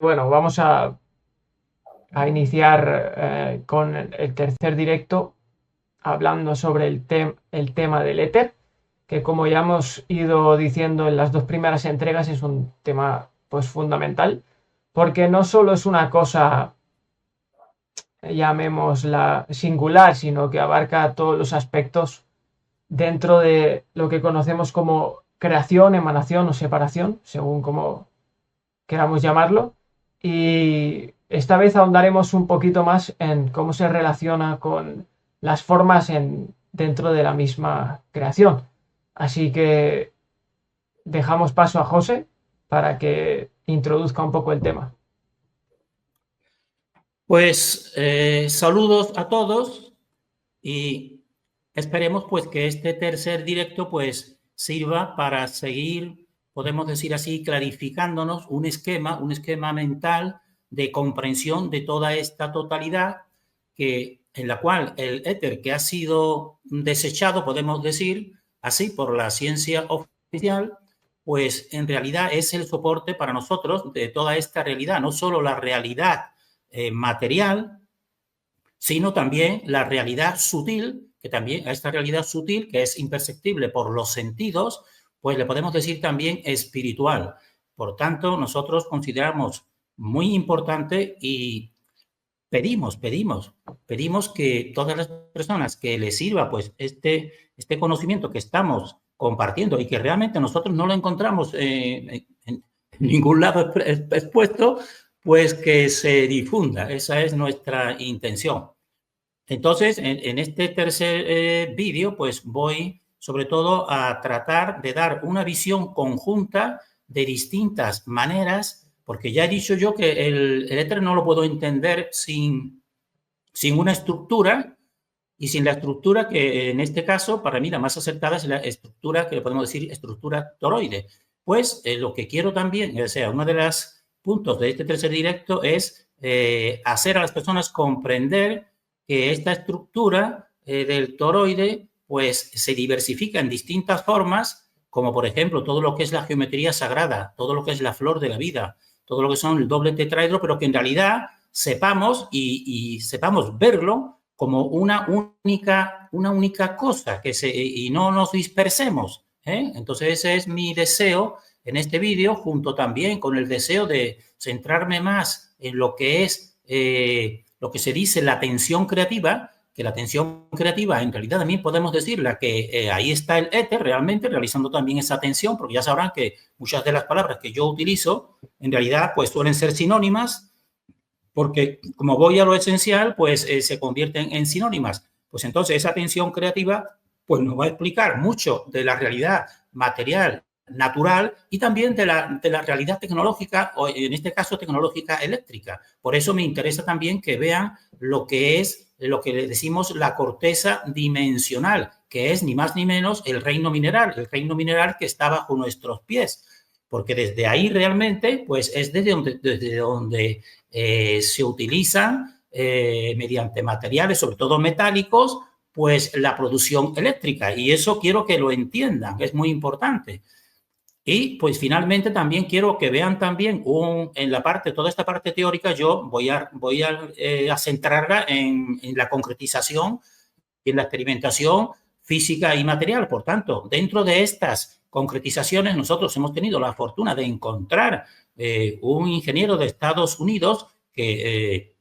Bueno, vamos a iniciar con el tercer directo hablando sobre el tema del éter, que como ya hemos ido diciendo en las dos primeras entregas es un tema pues fundamental, porque no solo es una cosa, llamémosla singular, sino que abarca todos los aspectos dentro de lo que conocemos como creación, emanación o separación, según como queramos llamarlo. Y esta vez ahondaremos un poquito más en cómo se relaciona con las formas dentro de la misma creación. Así que dejamos paso a José para que introduzca un poco el tema. Pues saludos a todos y esperemos pues que este tercer directo pues sirva para seguir, podemos decir así, clarificándonos un esquema mental de comprensión de toda esta totalidad en la cual el éter que ha sido desechado, podemos decir así, por la ciencia oficial, pues en realidad es el soporte para nosotros de toda esta realidad, no solo la realidad material, sino también la realidad sutil, que también a esta realidad sutil, que es imperceptible por los sentidos, pues le podemos decir también espiritual. Por tanto, nosotros consideramos muy importante y pedimos que todas las personas que les sirva pues este conocimiento que estamos compartiendo y que realmente nosotros no lo encontramos en ningún lado expuesto, pues que se difunda. Esa es nuestra intención. Entonces, en este tercer vídeo, pues voy sobre todo a tratar de dar una visión conjunta de distintas maneras, porque ya he dicho yo que el éter no lo puedo entender sin una estructura y sin la estructura que en este caso, para mí la más acertada es la estructura que le podemos decir estructura toroide. Pues lo que quiero también, o sea, uno de los puntos de este tercer directo es hacer a las personas comprender que esta estructura del toroide pues se diversifica en distintas formas, como por ejemplo todo lo que es la geometría sagrada, todo lo que es la flor de la vida, todo lo que son el doble tetraedro, pero que en realidad sepamos y sepamos verlo como una única cosa y no nos dispersemos. Entonces ese es mi deseo en este vídeo, junto también con el deseo de centrarme más en lo que es lo que se dice la atención creativa, que la atención creativa en realidad también podemos decirla que ahí está el éter realmente realizando también esa atención, porque ya sabrán que muchas de las palabras que yo utilizo en realidad pues suelen ser sinónimas, porque como voy a lo esencial, pues se convierten en sinónimas. Pues entonces esa atención creativa pues nos va a explicar mucho de la realidad material, natural y también de la realidad tecnológica, o en este caso tecnológica eléctrica. Por eso me interesa también que vean lo que es lo que le decimos la corteza dimensional, que es ni más ni menos el reino mineral que está bajo nuestros pies. Porque desde ahí realmente, pues es desde donde se utilizan mediante materiales, sobre todo metálicos, pues la producción eléctrica. Y eso quiero que lo entiendan, es muy importante. Y pues finalmente también quiero que vean también en la parte, toda esta parte teórica, yo voy a centrarla en la concretización y en la experimentación física y material. Por tanto, dentro de estas concretizaciones, nosotros hemos tenido la fortuna de encontrar un ingeniero de Estados Unidos que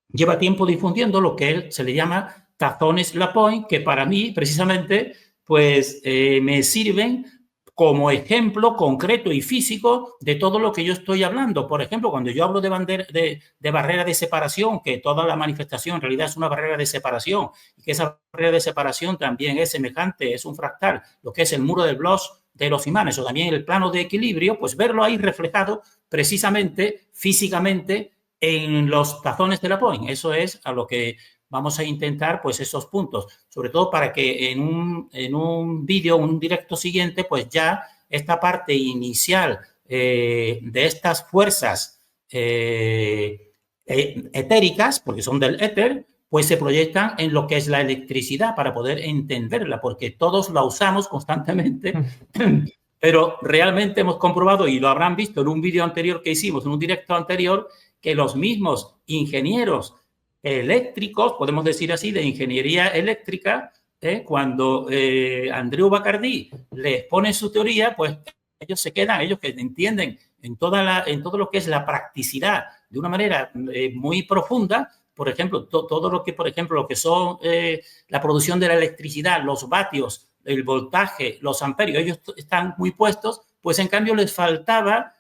lleva tiempo difundiendo lo que él se le llama tazones Lapointe, que para mí, precisamente, pues me sirven como ejemplo concreto y físico de todo lo que yo estoy hablando. Por ejemplo, cuando yo hablo de barrera de separación, que toda la manifestación en realidad es una barrera de separación, y que esa barrera de separación también es semejante, es un fractal, lo que es el muro de Bloch de los imanes, o también el plano de equilibrio, pues verlo ahí reflejado precisamente, físicamente, en los tazones de Lapointe. Eso es a lo que vamos a intentar, pues esos puntos, sobre todo para que en un vídeo, un directo siguiente, pues ya esta parte inicial de estas fuerzas etéricas, porque son del éter, pues se proyectan en lo que es la electricidad para poder entenderla, porque todos la usamos constantemente Pero realmente hemos comprobado, y lo habrán visto en un vídeo anterior que hicimos, en un directo anterior, que los mismos ingenieros eléctricos, podemos decir así, de ingeniería eléctrica, cuando Andreu Bacardí les expone su teoría, pues ellos se quedan, ellos que entienden en todo lo que es la practicidad de una manera muy profunda. Por ejemplo, todo lo que, por ejemplo, lo que son la producción de la electricidad, los vatios, el voltaje, los amperios, ellos están muy puestos, pues en cambio les faltaba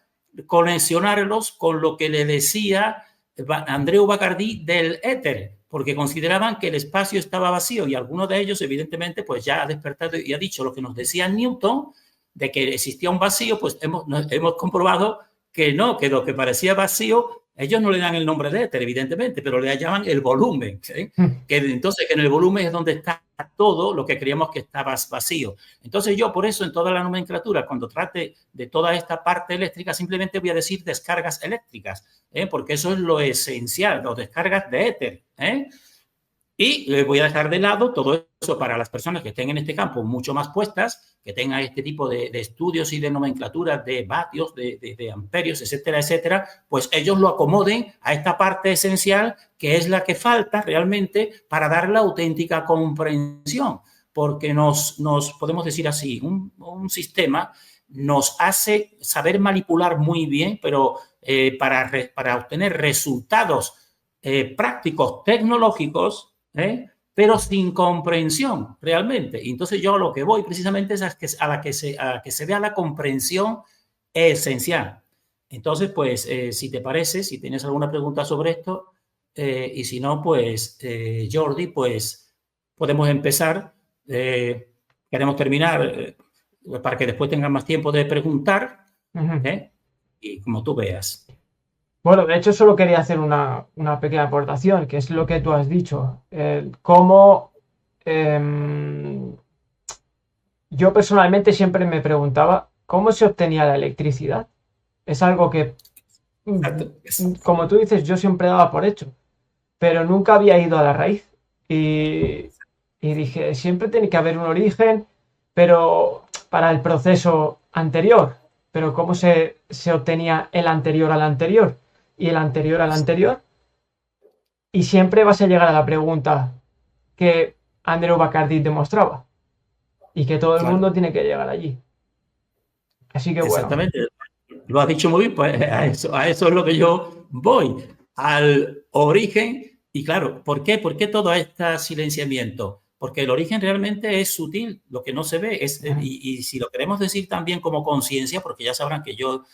conexionarlos con lo que le decía Andreu Bacardí del éter, porque consideraban que el espacio estaba vacío, y algunos de ellos evidentemente pues ya ha despertado y ha dicho lo que nos decía Newton, de que existía un vacío. Pues hemos comprobado que no, que lo que parecía vacío, ellos no le dan el nombre de éter, evidentemente, pero le llaman el volumen, ¿sí? Que entonces que en el volumen es donde está todo lo que creíamos que estaba vacío. Entonces yo por eso en toda la nomenclatura, cuando trate de toda esta parte eléctrica, simplemente voy a decir descargas eléctricas, porque eso es lo esencial, las descargas de éter, y voy a dejar de lado todo eso para las personas que estén en este campo mucho más puestas, que tengan este tipo de estudios y de nomenclaturas de vatios, de amperios, etcétera, etcétera, pues ellos lo acomoden a esta parte esencial que es la que falta realmente para dar la auténtica comprensión. Porque nos podemos decir así, un sistema nos hace saber manipular muy bien, pero para obtener resultados prácticos, tecnológicos, pero sin comprensión realmente. Y entonces yo a lo que voy precisamente es a que se vea la comprensión esencial. Entonces, pues, si te parece, si tienes alguna pregunta sobre esto, y si no, pues, Jordi, pues, podemos empezar. Queremos terminar para que después tengan más tiempo de preguntar, y como tú veas. Bueno, de hecho solo quería hacer una pequeña aportación, que es lo que tú has dicho. Cómo yo personalmente siempre me preguntaba cómo se obtenía la electricidad. Es algo que, como tú dices, yo siempre daba por hecho, pero nunca había ido a la raíz. Y dije, siempre tiene que haber un origen, pero para el proceso anterior. Pero ¿cómo se obtenía el anterior al anterior? Y el anterior al anterior, y siempre vas a llegar a la pregunta que Andreu Bacardí demostraba, y que todo el mundo tiene que llegar allí. Así que bueno. Exactamente, lo has dicho muy bien, pues a eso es lo que yo voy, al origen. Y claro, ¿por qué todo este silenciamiento? Porque el origen realmente es sutil, lo que no se ve, y si lo queremos decir también como conciencia, porque ya sabrán que yo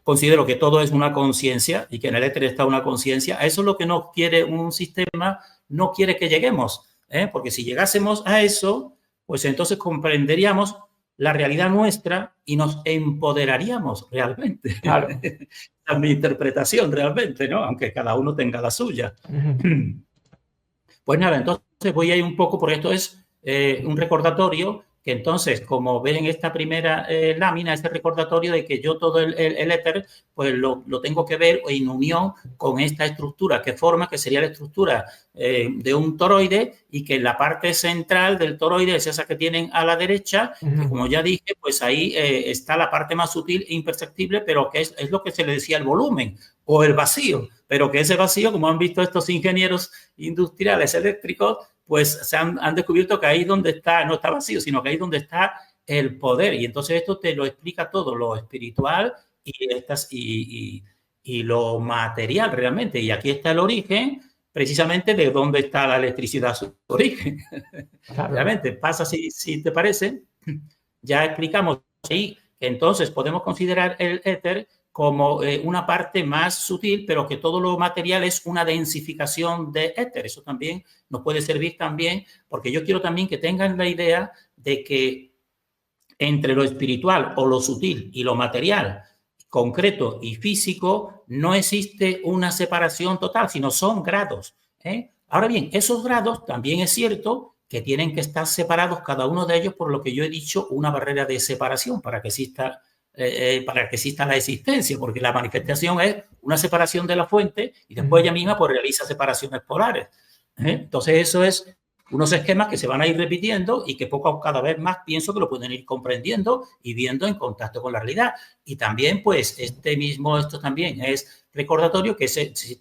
considero que todo es una conciencia y que en el éter está una conciencia. Eso es lo que no quiere un sistema, no quiere que lleguemos, porque si llegásemos a eso, pues entonces comprenderíamos la realidad nuestra y nos empoderaríamos realmente. Claro. Es mi interpretación realmente, ¿no? Aunque cada uno tenga la suya. Pues nada, entonces voy a ir un poco, porque esto es un recordatorio, que entonces, como ven en esta primera lámina, este recordatorio de que yo todo el éter, pues lo tengo que ver en unión con esta estructura que forma, que sería la estructura de un toroide, y que la parte central del toroide es esa que tienen a la derecha, que como ya dije, pues ahí está la parte más sutil e imperceptible, pero que es lo que se le decía el volumen o el vacío, pero que ese vacío, como han visto estos ingenieros industriales eléctricos, pues se han descubierto que ahí donde está, no está vacío, sino que ahí donde está el poder. Y entonces esto te lo explica todo, lo espiritual y lo material realmente. Y aquí está el origen, precisamente de dónde está la electricidad, su origen. Claro. Realmente pasa, si te parece, ya explicamos ahí que entonces podemos considerar el éter como una parte más sutil, pero que todo lo material es una densificación de éter. Eso también nos puede servir también, porque yo quiero también que tengan la idea de que entre lo espiritual o lo sutil y lo material, concreto y físico, no existe una separación total, sino son grados. Ahora bien, esos grados también es cierto que tienen que estar separados cada uno de ellos por lo que yo he dicho, una barrera de separación para que exista la existencia, porque la manifestación es una separación de la fuente y después ella misma pues realiza separaciones polares. Entonces eso es unos esquemas que se van a ir repitiendo y que cada vez más pienso que lo pueden ir comprendiendo y viendo en contacto con la realidad. Y también, pues, esto también es recordatorio que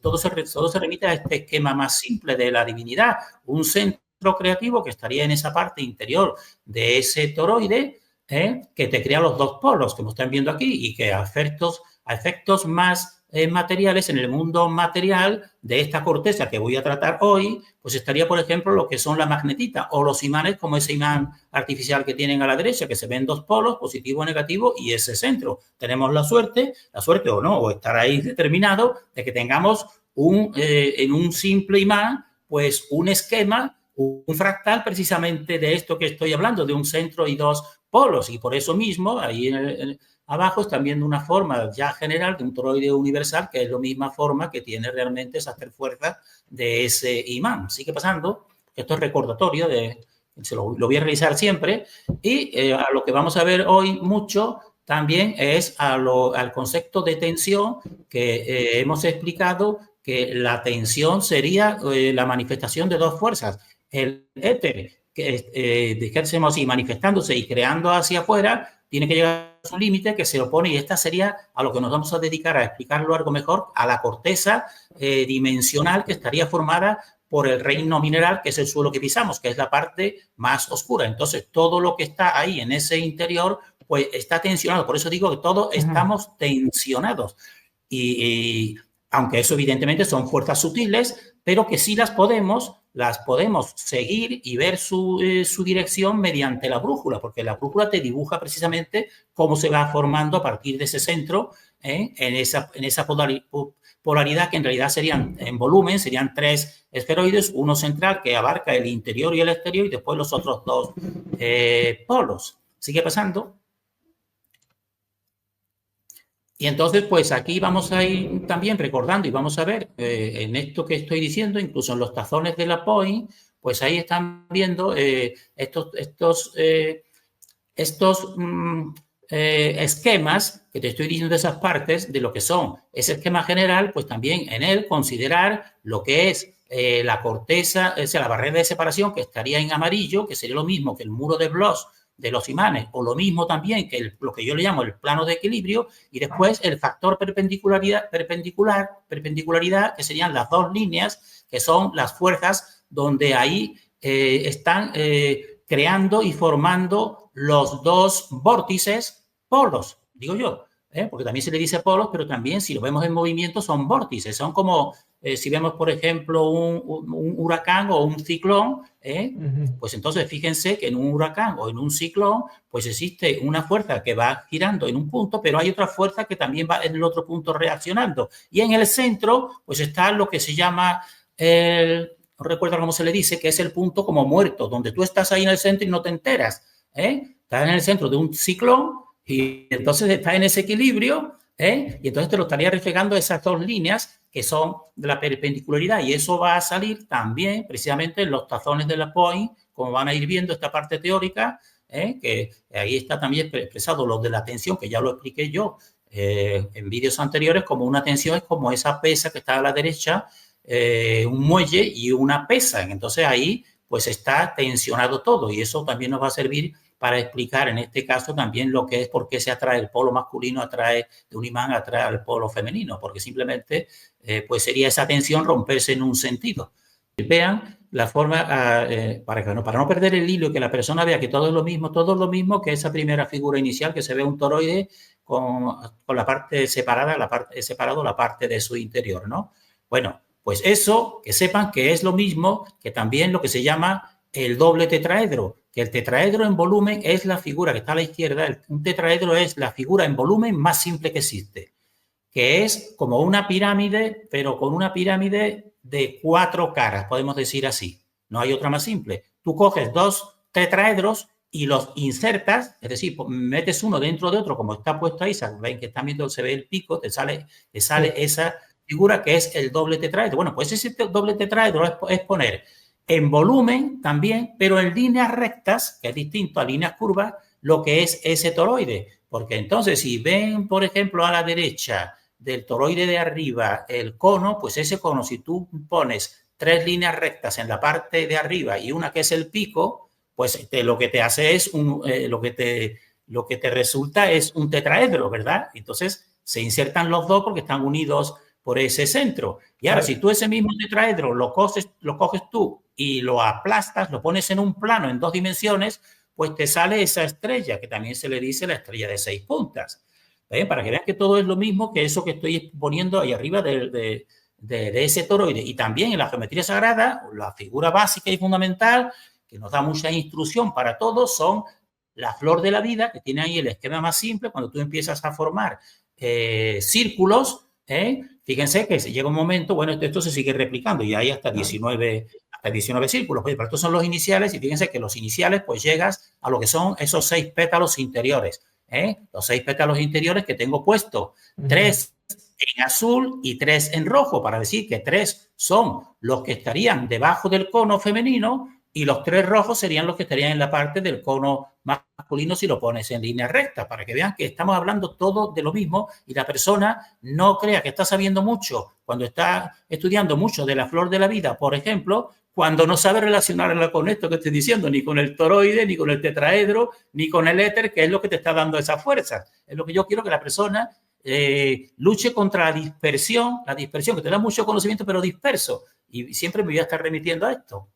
todo se remite a este esquema más simple de la divinidad, un centro creativo que estaría en esa parte interior de ese toroide, que te crea los dos polos, como están viendo aquí, y que a efectos más materiales, en el mundo material de esta corteza que voy a tratar hoy, pues estaría, por ejemplo, lo que son la magnetita o los imanes, como ese imán artificial que tienen a la derecha, que se ven dos polos, positivo o negativo, y ese centro. Tenemos la suerte o no, o estar ahí determinado de que tengamos en un simple imán, pues un esquema, un fractal precisamente de esto que estoy hablando, de un centro y dos polos, y por eso mismo, ahí abajo están viendo una forma ya general de un toroide universal, que es la misma forma que tiene realmente esas tres fuerzas de ese imán. Sigue pasando, esto es recordatorio, lo voy a realizar siempre, y a lo que vamos a ver hoy mucho también es al concepto de tensión que hemos explicado, que la tensión sería la manifestación de dos fuerzas. El éter, que dijésemos así, manifestándose y creando hacia afuera, tiene que llegar a un límite que se opone, y esta sería a lo que nos vamos a dedicar a explicarlo algo mejor, a la corteza dimensional que estaría formada por el reino mineral, que es el suelo que pisamos, que es la parte más oscura. Entonces, todo lo que está ahí en ese interior, pues está tensionado. Por eso digo que todos estamos tensionados. Y aunque eso evidentemente son fuerzas sutiles, pero que sí las podemos seguir y ver su dirección mediante la brújula, porque la brújula te dibuja precisamente cómo se va formando a partir de ese centro, en esa polaridad, que en realidad serían, en volumen, serían tres esferoides, uno central que abarca el interior y el exterior, y después los otros dos polos. ¿Sigue pasando? Y entonces, pues aquí vamos a ir también recordando y vamos a ver en esto que estoy diciendo, incluso en los tazones de la POI, pues ahí están viendo estos esquemas que te estoy diciendo de esas partes, de lo que son ese esquema general, pues también en él considerar lo que es la corteza, o sea, la barrera de separación, que estaría en amarillo, que sería lo mismo que el muro de Bloch de los imanes, o lo mismo también que lo que yo le llamo el plano de equilibrio, y después el factor perpendicularidad, que serían las dos líneas, que son las fuerzas donde ahí están creando y formando los dos vórtices polos, digo yo, porque también se le dice polos, pero también si lo vemos en movimiento son vórtices, son como si vemos, por ejemplo, un huracán o un ciclón, pues entonces fíjense que en un huracán o en un ciclón, pues existe una fuerza que va girando en un punto, pero hay otra fuerza que también va en el otro punto reaccionando. Y en el centro, pues está lo que se llama no recuerdo cómo se le dice, que es el punto como muerto, donde tú estás ahí en el centro y no te enteras. Estás en el centro de un ciclón y entonces estás en ese equilibrio, y entonces te lo estaría reflejando esas dos líneas que son de la perpendicularidad, y eso va a salir también precisamente en los tazones de la POI, como van a ir viendo esta parte teórica, que ahí está también expresado lo de la tensión, que ya lo expliqué yo en vídeos anteriores, como una tensión es como esa pesa que está a la derecha, un muelle y una pesa. Entonces ahí pues está tensionado todo, y eso también nos va a servir para explicar en este caso también lo que es por qué se atrae el polo masculino, de un imán atrae al polo femenino, porque simplemente pues sería esa tensión romperse en un sentido. Vean la forma, para no perder el hilo y que la persona vea que todo es lo mismo que esa primera figura inicial, que se ve un toroide con la parte separada, la parte de su interior, ¿no? Bueno, pues eso, que sepan que es lo mismo que también lo que se llama el doble tetraedro, que el tetraedro en volumen es la figura que está a la izquierda. Un tetraedro es la figura en volumen más simple que existe, que es como una pirámide, pero con una pirámide de 4 caras, podemos decir así. No hay otra más simple. Tú coges dos tetraedros y los insertas, es decir, metes uno dentro de otro, como está puesto ahí, ven que están viendo, se ve el pico, te sale esa figura que es el doble tetraedro. Bueno, pues ese doble tetraedro es poner en volumen también, pero en líneas rectas, que es distinto a líneas curvas, lo que es ese toroide. Porque entonces, si ven, por ejemplo, a la derecha del toroide de arriba el cono, pues ese cono, si tú pones tres líneas rectas en la parte de arriba y una que es el pico, pues lo que te hace es lo que te resulta es un tetraedro, ¿verdad? Entonces se insertan los dos porque están unidos por ese centro. Y ahora, si tú ese mismo tetraedro lo coges tú y lo aplastas, lo pones en un plano en 2 dimensiones, pues te sale esa estrella, que también se le dice la estrella de 6 puntas. Para que vean que todo es lo mismo que eso que estoy poniendo ahí arriba de ese toroide. Y también en la geometría sagrada, la figura básica y fundamental, que nos da mucha instrucción para todos, son la flor de la vida, que tiene ahí el esquema más simple. Cuando tú empiezas a formar círculos, fíjense que llega un momento, bueno, esto se sigue replicando y hay hasta 19 círculos. Pero estos son los iniciales y fíjense que los iniciales pues llegas a lo que son esos 6 pétalos interiores. Los 6 pétalos interiores que tengo puesto, 3 en azul y 3 en rojo, para decir que 3 son los que estarían debajo del cono femenino y los 3 rojos serían los que estarían en la parte del cono masculino si lo pones en línea recta, para que vean que estamos hablando todo de lo mismo y la persona no crea que está sabiendo mucho cuando está estudiando mucho de la flor de la vida, por ejemplo, cuando no sabe relacionarla con esto que estoy diciendo, ni con el toroide, ni con el tetraedro, ni con el éter, que es lo que te está dando esa fuerza. Es lo que yo quiero que la persona luche contra la dispersión, que te da mucho conocimiento, pero disperso. Y siempre me voy a estar remitiendo a esto.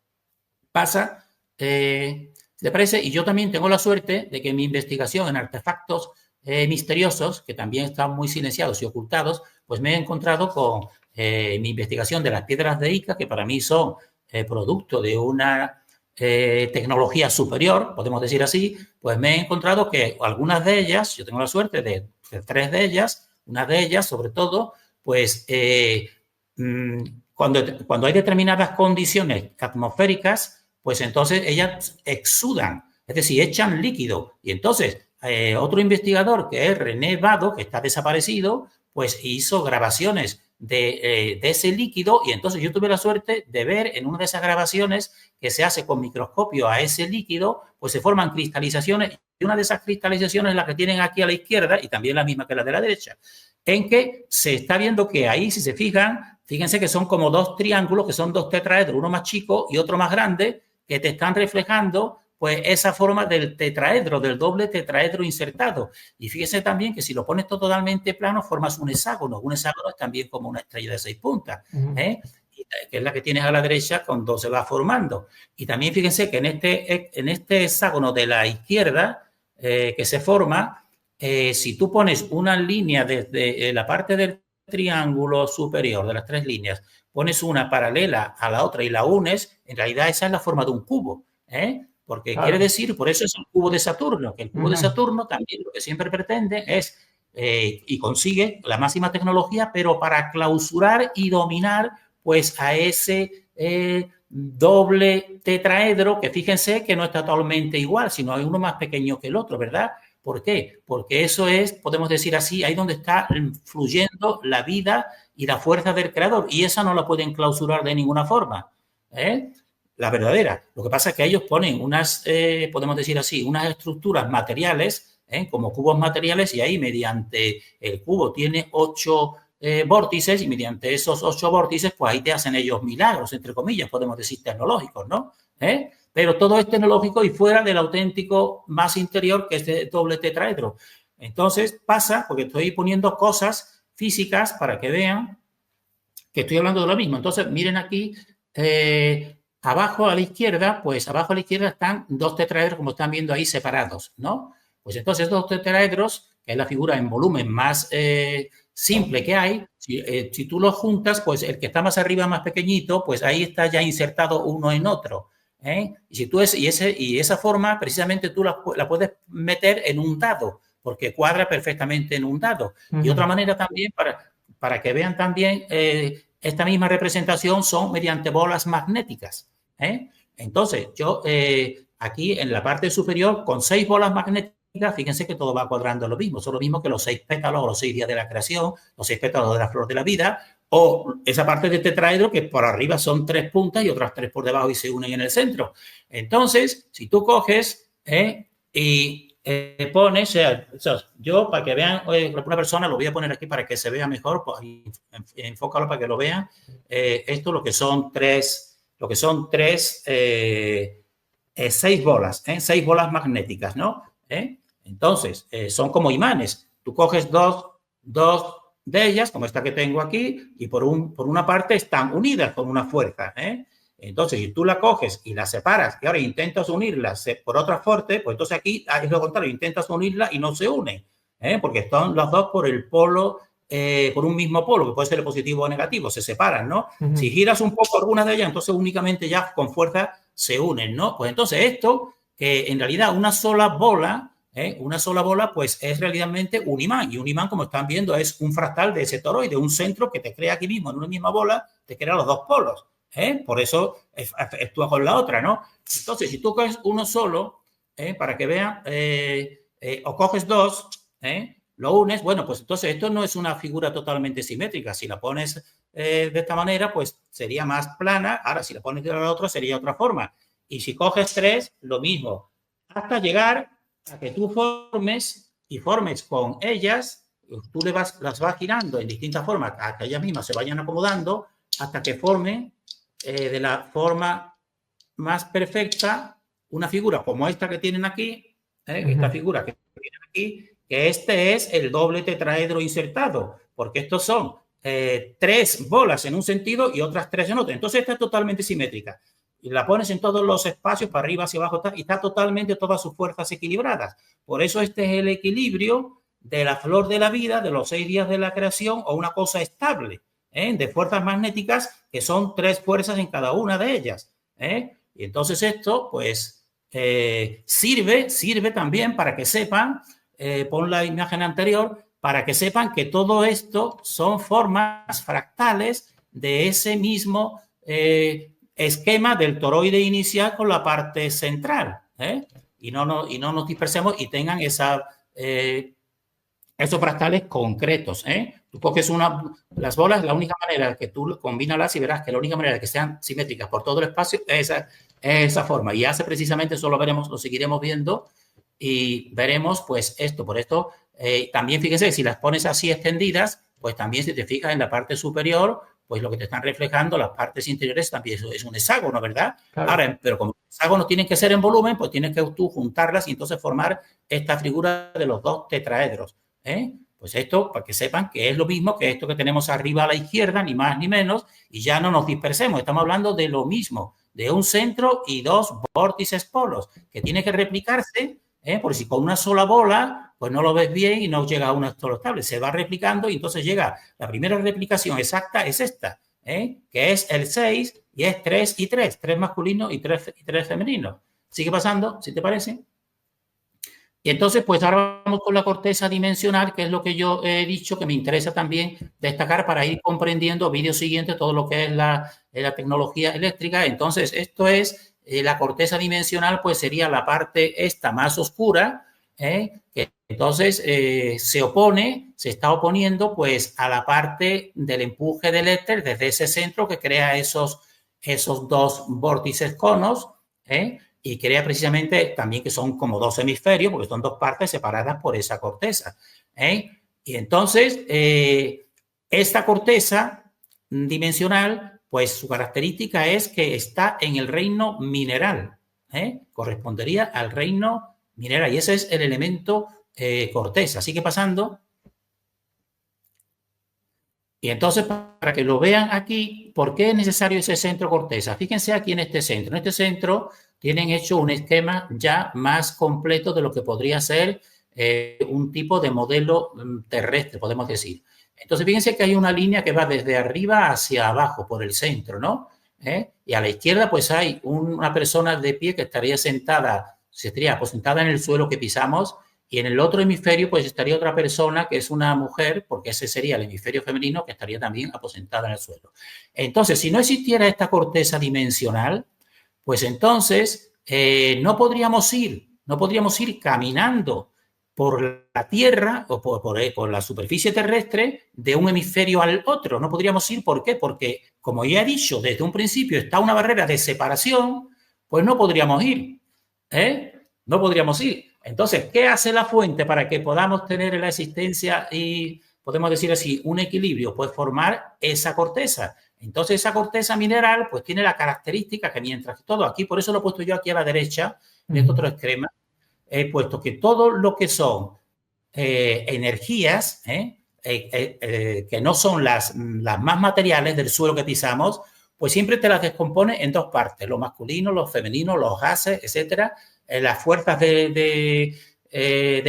Pasa, ¿te parece? Y yo también tengo la suerte de que mi investigación en artefactos misteriosos, que también están muy silenciados y ocultados, pues me he encontrado con mi investigación de las piedras de Ica, que para mí son producto de una tecnología superior, podemos decir así, pues me he encontrado que algunas de ellas, yo tengo la suerte de 3 de ellas, una de ellas sobre todo, pues cuando hay determinadas condiciones atmosféricas, pues entonces ellas exudan, es decir, echan líquido. Y entonces otro investigador que es René Vado, que está desaparecido, pues hizo grabaciones de ese líquido y entonces yo tuve la suerte de ver en una de esas grabaciones que se hace con microscopio a ese líquido, pues se forman cristalizaciones y una de esas cristalizaciones es la que tienen aquí a la izquierda y también la misma que la de la derecha, en que se está viendo que ahí, si se fijan, fíjense que son como 2 triángulos, que son 2 tetraedros, uno más chico y otro más grande, que te están reflejando pues esa forma del tetraedro, del doble tetraedro insertado. Y fíjense también que si lo pones totalmente plano, formas un hexágono. Un hexágono es también como una estrella de 6 puntas, que es la que tienes a la derecha cuando se va formando. Y también fíjense que en este hexágono de la izquierda que se forma, si tú pones una línea desde la parte del triángulo superior, de las 3 líneas, pones una paralela a la otra y la unes, en realidad esa es la forma de un cubo, porque quiere decir, por eso es el cubo de Saturno, que el cubo de Saturno también lo que siempre pretende es, y consigue la máxima tecnología, pero para clausurar y dominar pues a ese doble tetraedro, que fíjense que no está totalmente igual, sino hay uno más pequeño que el otro, ¿verdad? ¿Por qué? Porque eso es, podemos decir así, ahí donde está fluyendo la vida y la fuerza del creador, y esa no la pueden clausurar de ninguna forma, la verdadera. Lo que pasa es que ellos ponen unas, podemos decir así, unas estructuras materiales, como cubos materiales, y ahí mediante el cubo tiene 8 vórtices, y mediante esos 8 vórtices, pues ahí te hacen ellos milagros, entre comillas, podemos decir tecnológicos, ¿no? Pero todo es tecnológico y fuera del auténtico más interior, que es el doble tetraedro. Entonces pasa, porque estoy poniendo cosas físicas para que vean que estoy hablando de lo mismo. Entonces miren aquí, abajo a la izquierda, pues abajo a la izquierda están 2 tetraedros, como están viendo ahí, separados, ¿no? Pues entonces 2 tetraedros, que es la figura en volumen más simple que hay, si tú los juntas, pues el que está más arriba, más pequeñito, pues ahí está ya insertado uno en otro. Y esa forma, precisamente tú la puedes meter en un dado, porque cuadra perfectamente en un dado. Y otra manera también, para que vean también, esta misma representación son mediante bolas magnéticas. Entonces, yo aquí en la parte superior, con 6 bolas magnéticas, fíjense que todo va cuadrando lo mismo. Son lo mismo que los 6 pétalos o los 6 días de la creación, los 6 pétalos de la flor de la vida, o esa parte de tetraedro que por arriba son 3 puntas y otras 3 por debajo y se unen en el centro. Entonces, si tú coges y pones, o sea, yo para que vean, una persona, lo voy a poner aquí para que se vea mejor, pues, enfócalo para que lo vean. Esto lo que son seis bolas, 6 bolas magnéticas, ¿no? Entonces, son como imanes. Tú coges dos de ellas, como esta que tengo aquí, y por una parte están unidas con una fuerza, Entonces, si tú la coges y la separas y ahora intentas unirlas por otra fuerte, pues entonces aquí es lo contrario, intentas unirla y no se une, porque están las dos por el polo, por un mismo polo, que puede ser el positivo o negativo, se separan, ¿no? Si giras un poco algunas de ellas, entonces únicamente ya con fuerza se unen, ¿no? Pues entonces esto, que en realidad una sola bola, pues es realmente un imán. Y un imán, como están viendo, es un fractal de ese toroide, un centro que te crea aquí mismo, en una misma bola, te crea los dos polos. Por eso actúa con la otra, ¿no? Entonces, si tú coges uno solo, para que vean, o coges dos, lo unes, bueno, pues entonces esto no es una figura totalmente simétrica. Si la pones de esta manera, pues sería más plana. Ahora, si la pones de la otra, sería otra forma. Y si coges tres, lo mismo. Hasta llegar a que tú formes con ellas, tú las vas girando en distintas formas, a que ellas mismas se vayan acomodando, hasta que formen de la forma más perfecta una figura como esta que tienen aquí, esta figura que tienen aquí, que este es el doble tetraedro insertado, porque estos son 3 bolas en un sentido y otras 3 en otro. Entonces esta es totalmente simétrica. Y la pones en todos los espacios, para arriba, hacia abajo, y está totalmente todas sus fuerzas equilibradas. Por eso este es el equilibrio de la flor de la vida, de los 6 días de la creación, o una cosa estable, de fuerzas magnéticas, que son 3 fuerzas en cada una de ellas. Y entonces esto, pues, sirve también para que sepan, pon la imagen anterior, para que sepan que todo esto son formas fractales de ese mismo esquema del toroide inicial con la parte central, y no nos dispersemos y tengan esos fractales concretos. Tú coges las bolas, la única manera que tú combínalas y verás que la única manera de que sean simétricas por todo el espacio es esa forma. Y hace precisamente, eso lo seguiremos viendo y veremos pues esto. Por esto, también fíjense, si las pones así extendidas, pues también si te fijas en la parte superior, pues lo que te están reflejando las partes interiores también es un hexágono, ¿verdad? Claro. Ahora, pero como hexágonos tienen que ser en volumen, pues tienes que tú juntarlas y entonces formar esta figura de los dos tetraedros. Pues esto, para que sepan que es lo mismo que esto que tenemos arriba a la izquierda, ni más ni menos, y ya no nos dispersemos. Estamos hablando de lo mismo, de un centro y 2 vórtices polos, que tiene que replicarse, porque si con una sola bola, pues no lo ves bien y no llega a una sola estable. Se va replicando y entonces llega, la primera replicación exacta es esta, que es el 6 y es 3 y 3, 3 masculinos y 3 femeninos. Sigue pasando, si te parece. Y entonces, pues ahora vamos con la corteza dimensional, que es lo que yo he dicho, que me interesa también destacar para ir comprendiendo vídeo siguiente todo lo que es la tecnología eléctrica. Entonces, esto es la corteza dimensional, pues sería la parte esta más oscura, que entonces se está oponiendo pues a la parte del empuje del éter desde ese centro que crea esos 2 vórtices conos, y crea precisamente también que son como 2 hemisferios, porque son 2 partes separadas por esa corteza. Y entonces, esta corteza dimensional, pues su característica es que está en el reino mineral. Correspondería al reino mineral, y ese es el elemento corteza. Sigue pasando. Y entonces, para que lo vean aquí, ¿por qué es necesario ese centro corteza? Fíjense aquí en este centro. En este centro tienen hecho un esquema ya más completo de lo que podría ser un tipo de modelo terrestre, podemos decir. Entonces, fíjense que hay una línea que va desde arriba hacia abajo, por el centro, ¿no? Y a la izquierda, pues hay una persona de pie que estaría sentada, se estaría aposentada en el suelo que pisamos, y en el otro hemisferio, pues estaría otra persona que es una mujer, porque ese sería el hemisferio femenino, que estaría también aposentada en el suelo. Entonces, si no existiera esta corteza dimensional, pues entonces no podríamos ir caminando por la Tierra o por la superficie terrestre de un hemisferio al otro. No podríamos ir, ¿por qué? Porque, como ya he dicho, desde un principio está una barrera de separación, pues no podríamos ir. No podríamos ir. Entonces, ¿qué hace la fuente para que podamos tener la existencia y, podemos decir así, un equilibrio? Pues formar esa corteza. Entonces, esa corteza mineral pues tiene la característica que mientras todo aquí, por eso lo he puesto yo aquí a la derecha, de estos otros esquemas, he puesto que todo lo que son energías, que no son las más materiales del suelo que pisamos, pues siempre te las descompone en dos partes, lo masculino, lo femenino, los gases, etcétera, las fuerzas de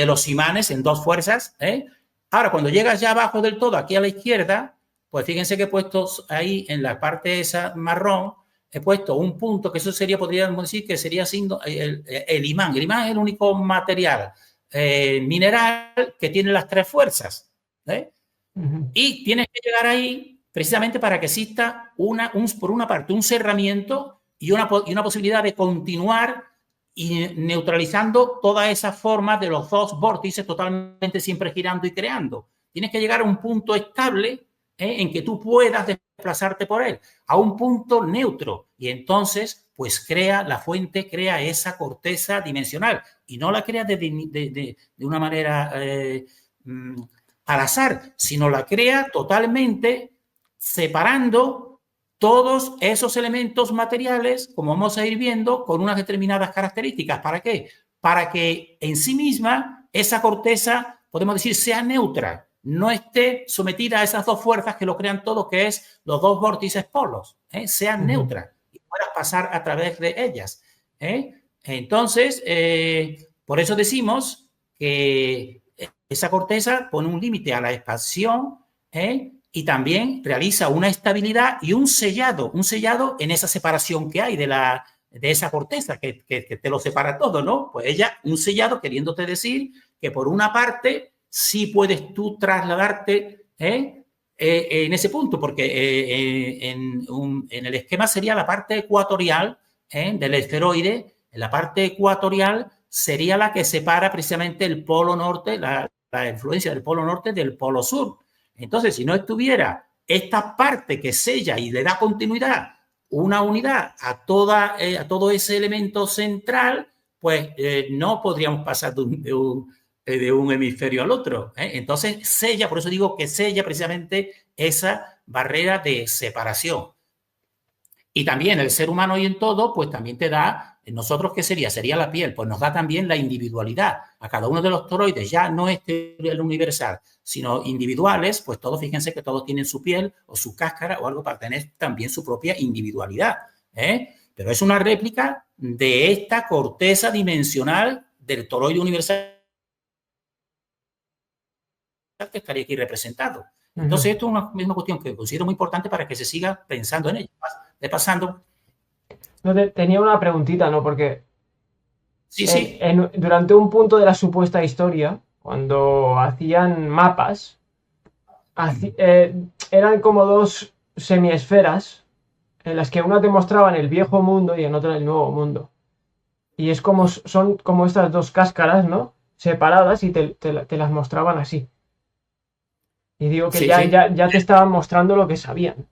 los imanes en dos fuerzas. Ahora, cuando llegas ya abajo del todo, aquí a la izquierda, pues fíjense que he puesto ahí en la parte esa marrón, he puesto un punto que eso sería, podríamos decir que sería el imán. El imán es el único material mineral que tiene las tres fuerzas. Y tienes que llegar ahí precisamente para que exista por una parte un cerramiento y una posibilidad de continuar y neutralizando todas esas formas de los dos vórtices totalmente siempre girando y creando. Tienes que llegar a un punto estable en que tú puedas desplazarte por él, a un punto neutro. Y entonces, pues la fuente crea esa corteza dimensional y no la crea de una manera al azar, sino la crea totalmente separando todos esos elementos materiales, como vamos a ir viendo, con unas determinadas características. ¿Para qué? Para que en sí misma esa corteza, podemos decir, sea neutra, no esté sometida a esas dos fuerzas que lo crean todo, que es los dos vórtices polos, sean neutras y puedas pasar a través de ellas. Entonces, por eso decimos que esa corteza pone un límite a la expansión y también realiza una estabilidad y un sellado en esa separación que hay de esa corteza, que te lo separa todo, ¿no? Pues ella, un sellado queriéndote decir que por una parte sí puedes tú trasladarte en ese punto, porque en el esquema sería la parte ecuatorial del esferoide, en la parte ecuatorial sería la que separa precisamente el polo norte, la influencia del polo norte del polo sur. Entonces, si no estuviera esta parte que sella y le da continuidad, una unidad a todo ese elemento central, pues no podríamos pasar de un hemisferio al otro. Entonces, sella, por eso digo que sella precisamente esa barrera de separación. Y también el ser humano y en todo, pues también te da, nosotros, ¿qué sería? Sería la piel, pues nos da también la individualidad. A cada uno de los toroides, ya no es el universal, sino individuales, pues todos, fíjense que todos tienen su piel o su cáscara o algo para tener también su propia individualidad. Pero es una réplica de esta corteza dimensional del toroide universal que estaría aquí representado. Entonces, esto es una misma cuestión que considero muy importante para que se siga pensando en ello. Pasando. No, tenía una preguntita, ¿no? Porque sí. Durante un punto de la supuesta historia, cuando hacían mapas, eran como dos semiesferas en las que una te mostraban el viejo mundo y en otra el nuevo mundo. Y es como, son como estas dos cáscaras, ¿no? Separadas y te las mostraban así. Y digo que ya te estaban mostrando lo que sabían.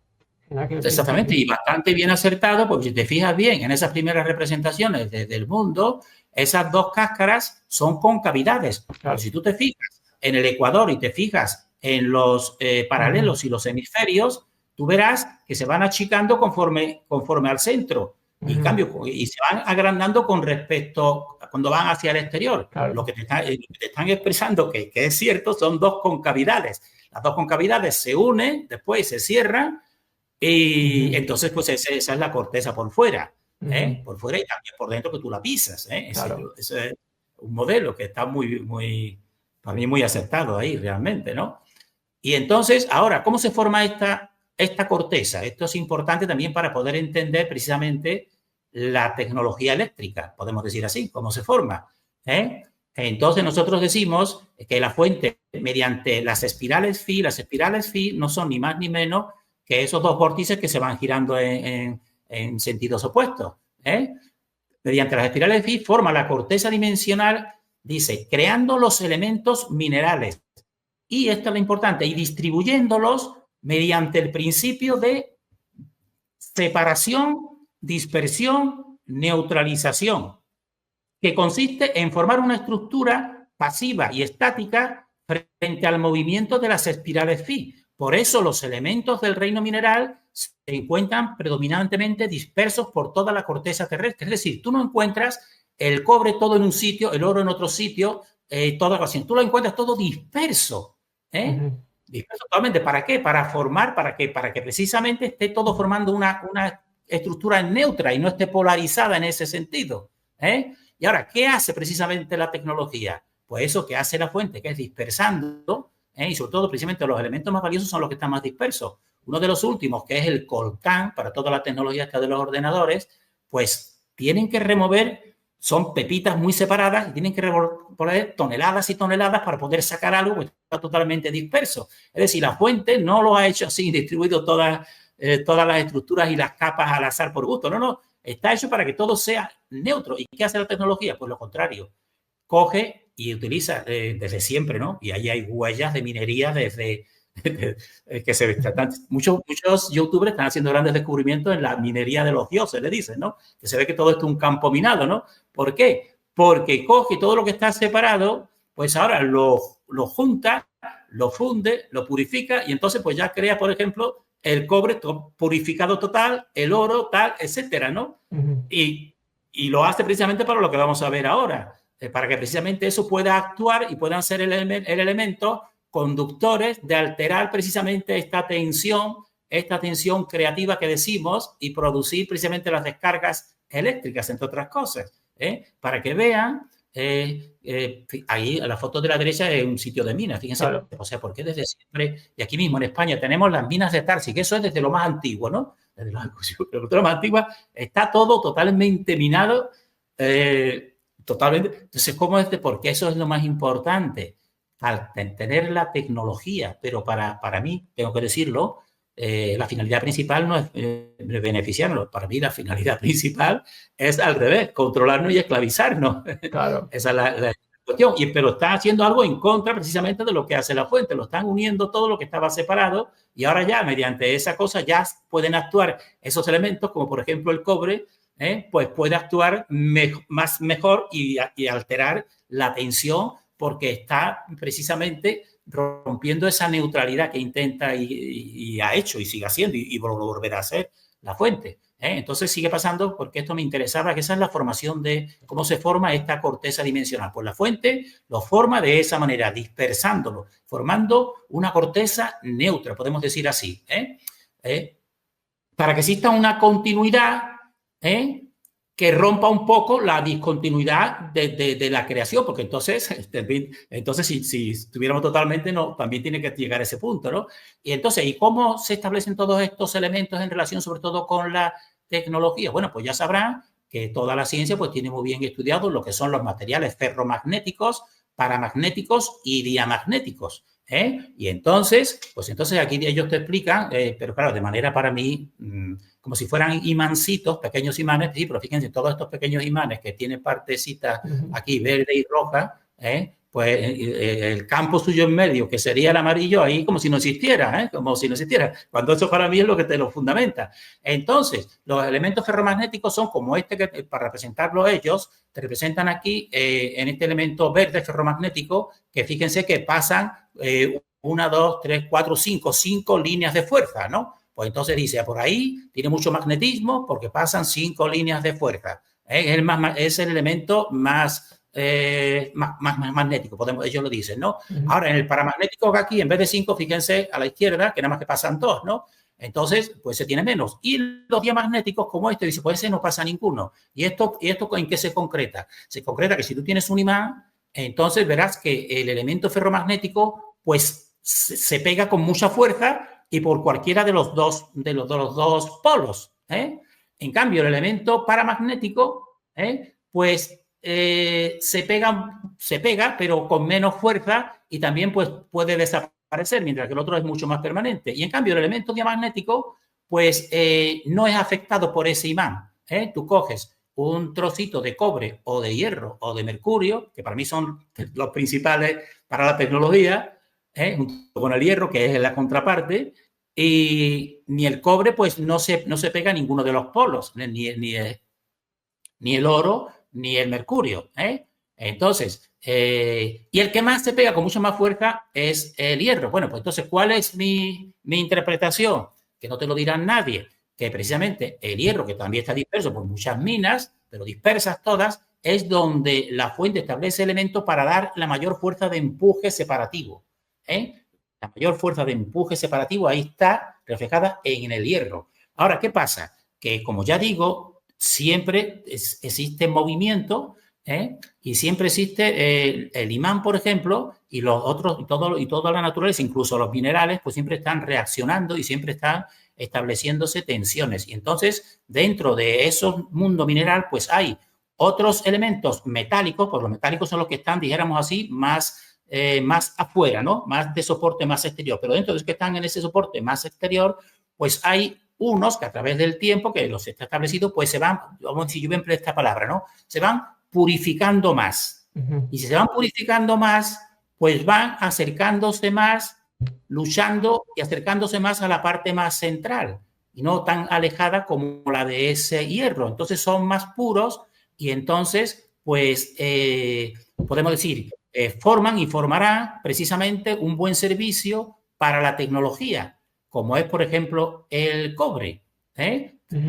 Exactamente, y bastante bien acertado, porque si te fijas bien en esas primeras representaciones del mundo, esas dos cáscaras son concavidades. Claro. Pero si tú te fijas en el ecuador y te fijas en los paralelos y los hemisferios, tú verás que se van achicando conforme al centro. Y en cambio, y se van agrandando con respecto a cuando van hacia el exterior. Claro. Lo que te están expresando que es cierto son dos concavidades. Las dos concavidades se unen, después se cierran. Y entonces, pues esa es la corteza por fuera, por fuera y también por dentro que tú la pisas. Claro. Ese es un modelo que está para mí muy acertado ahí realmente, ¿no? Y entonces, ahora, ¿cómo se forma esta corteza? Esto es importante también para poder entender precisamente la tecnología eléctrica, podemos decir así, cómo se forma. Entonces, nosotros decimos que la fuente, mediante las espirales phi no son ni más ni menos que esos dos vórtices que se van girando en sentidos opuestos. Mediante las espirales phi forma la corteza dimensional, dice, creando los elementos minerales. Y esto es lo importante, y distribuyéndolos mediante el principio de separación, dispersión, neutralización, que consiste en formar una estructura pasiva y estática frente al movimiento de las espirales phi. Por eso los elementos del reino mineral se encuentran predominantemente dispersos por toda la corteza terrestre. Es decir, tú no encuentras el cobre todo en un sitio, el oro en otro sitio, todo así. Tú lo encuentras todo disperso, disperso totalmente. ¿Para qué? Para formar, para que precisamente esté todo formando una estructura neutra y no esté polarizada en ese sentido. Y ahora, ¿qué hace precisamente la tecnología? Pues eso que hace la fuente, que es dispersando, y sobre todo precisamente los elementos más valiosos son los que están más dispersos. Uno de los últimos, que es el coltán, para toda la tecnología esta de los ordenadores, pues tienen que remover, son pepitas muy separadas y tienen que remover toneladas y toneladas para poder sacar algo que está totalmente disperso. Es decir, la fuente no lo ha hecho así, distribuido todas las estructuras y las capas al azar por gusto. No, está hecho para que todo sea neutro. ¿Y qué hace la tecnología? Pues lo contrario. Coge y utiliza desde siempre, ¿no? Y ahí hay huellas de minería desde que se tratan. Muchos youtubers están haciendo grandes descubrimientos en la minería de los dioses, le dicen, ¿no? Que se ve que todo esto es un campo minado, ¿no? ¿Por qué? Porque coge todo lo que está separado, pues ahora lo junta, lo funde, lo purifica y entonces pues ya crea, por ejemplo, el cobre purificado total, el oro tal, etcétera, ¿no? Y lo hace precisamente para lo que vamos a ver ahora, para que precisamente eso pueda actuar y puedan ser el elemento conductores de alterar precisamente esta tensión creativa que decimos y producir precisamente las descargas eléctricas, entre otras cosas, para que vean. Ahí la foto de la derecha es un sitio de minas, fíjense, claro. O sea, porque desde siempre, y aquí mismo en España tenemos las minas de Tarsi, que eso es desde lo más antiguo, ¿no? Desde lo más antiguo está todo totalmente minado, totalmente. Entonces, ¿cómo es? Porque eso es lo más importante, al tener la tecnología, pero para mí, tengo que decirlo, la finalidad principal no es beneficiarnos. Para mí la finalidad principal es al revés, controlarnos y esclavizarnos. Claro. Esa es la cuestión. Pero está haciendo algo en contra precisamente de lo que hace la fuente. Lo están uniendo todo lo que estaba separado y ahora ya mediante esa cosa ya pueden actuar esos elementos, como por ejemplo el cobre, pues puede actuar mejor y alterar la tensión porque está precisamente rompiendo esa neutralidad que intenta y ha hecho y sigue haciendo y lo volverá a hacer la fuente. Entonces sigue pasando, porque esto me interesaba, que esa es la formación de cómo se forma esta corteza dimensional. Pues la fuente lo forma de esa manera, dispersándolo, formando una corteza neutra, podemos decir así. Para que exista una continuidad, que rompa un poco la discontinuidad de la creación, porque entonces si estuviéramos totalmente, no, también tiene que llegar a ese punto, ¿no? Y entonces, ¿y cómo se establecen todos estos elementos en relación sobre todo con la tecnología? Bueno, pues ya sabrán que toda la ciencia pues tiene muy bien estudiado lo que son los materiales ferromagnéticos, paramagnéticos y diamagnéticos. Y entonces aquí ellos te explican, pero claro, de manera para mí, como si fueran imancitos, pequeños imanes, sí, pero fíjense, todos estos pequeños imanes que tienen partecitas aquí verde y roja, pues el campo suyo en medio, que sería el amarillo, ahí como si no existiera, cuando eso para mí es lo que te lo fundamenta. Entonces, los elementos ferromagnéticos son como este, que para representarlo ellos, te representan aquí en este elemento verde ferromagnético, que fíjense que pasan 1, 2, 3, 4, 5 líneas de fuerza, ¿no? Pues entonces dice, por ahí tiene mucho magnetismo porque pasan 5 líneas de fuerza. Es el elemento más magnético, ellos lo dicen, ¿no? Ahora, en el paramagnético que aquí, en vez de 5, fíjense a la izquierda, que nada más que pasan 2, ¿no? Entonces, pues se tiene menos. Y los diamagnéticos como este, dice, pues ese no pasa ninguno. ¿Y esto en qué se concreta? Se concreta que si tú tienes un imán, entonces verás que el elemento ferromagnético, pues se pega con mucha fuerza y por cualquiera de los dos polos. En cambio, el elemento paramagnético, pues se pega, pero con menos fuerza y también pues, puede desaparecer, mientras que el otro es mucho más permanente. Y en cambio, el elemento diamagnético, pues no es afectado por ese imán. Tú coges un trocito de cobre o de hierro o de mercurio, que para mí son los principales para la tecnología, junto con el hierro, que es la contraparte, y ni el cobre, pues no se pega a ninguno de los polos, ni el oro, ni el mercurio. Entonces, y el que más se pega con mucha más fuerza es el hierro. Bueno, pues entonces, ¿cuál es mi interpretación? Que no te lo dirán nadie, que precisamente el hierro, que también está disperso por muchas minas, pero dispersas todas, es donde la fuente establece elementos para dar la mayor fuerza de empuje separativo. La mayor fuerza de empuje separativo ahí está reflejada en el hierro. Ahora, ¿qué pasa? Que, como ya digo, siempre existe movimiento, y siempre existe el imán, por ejemplo, y los otros, y toda la naturaleza, incluso los minerales, pues siempre están reaccionando y siempre están estableciéndose tensiones. Y entonces, dentro de esos mundo mineral, pues hay otros elementos metálicos, pues los metálicos son los que están, dijéramos así, más afuera, ¿no? Más de soporte más exterior. Pero dentro de los que están en ese soporte más exterior, pues hay unos que a través del tiempo, que los está establecido, pues se van, vamos a decir, yo voy a emplear esta palabra, ¿no? Se van purificando más. Y si se van purificando más, pues van acercándose más, luchando y acercándose más a la parte más central y no tan alejada como la de ese hierro. Entonces son más puros y entonces, pues, podemos decir, forman y formarán precisamente un buen servicio para la tecnología, como es, por ejemplo, el cobre,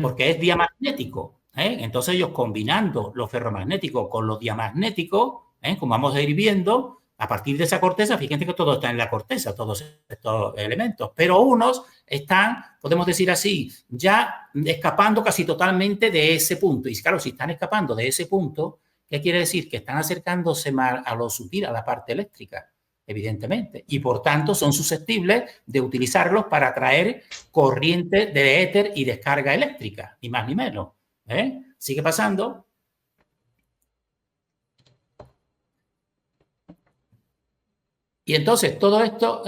porque es diamagnético. Entonces ellos combinando lo ferromagnético con lo diamagnético, como vamos a ir viendo, a partir de esa corteza, fíjense que todo está en la corteza, todos estos elementos, pero unos están, podemos decir así, ya escapando casi totalmente de ese punto. Y claro, si están escapando de ese punto, ¿qué quiere decir? Que están acercándose más a lo sutil, a la parte eléctrica, evidentemente, y por tanto son susceptibles de utilizarlos para atraer corriente de éter y descarga eléctrica, ni más ni menos. Sigue pasando. Y entonces, todo esto,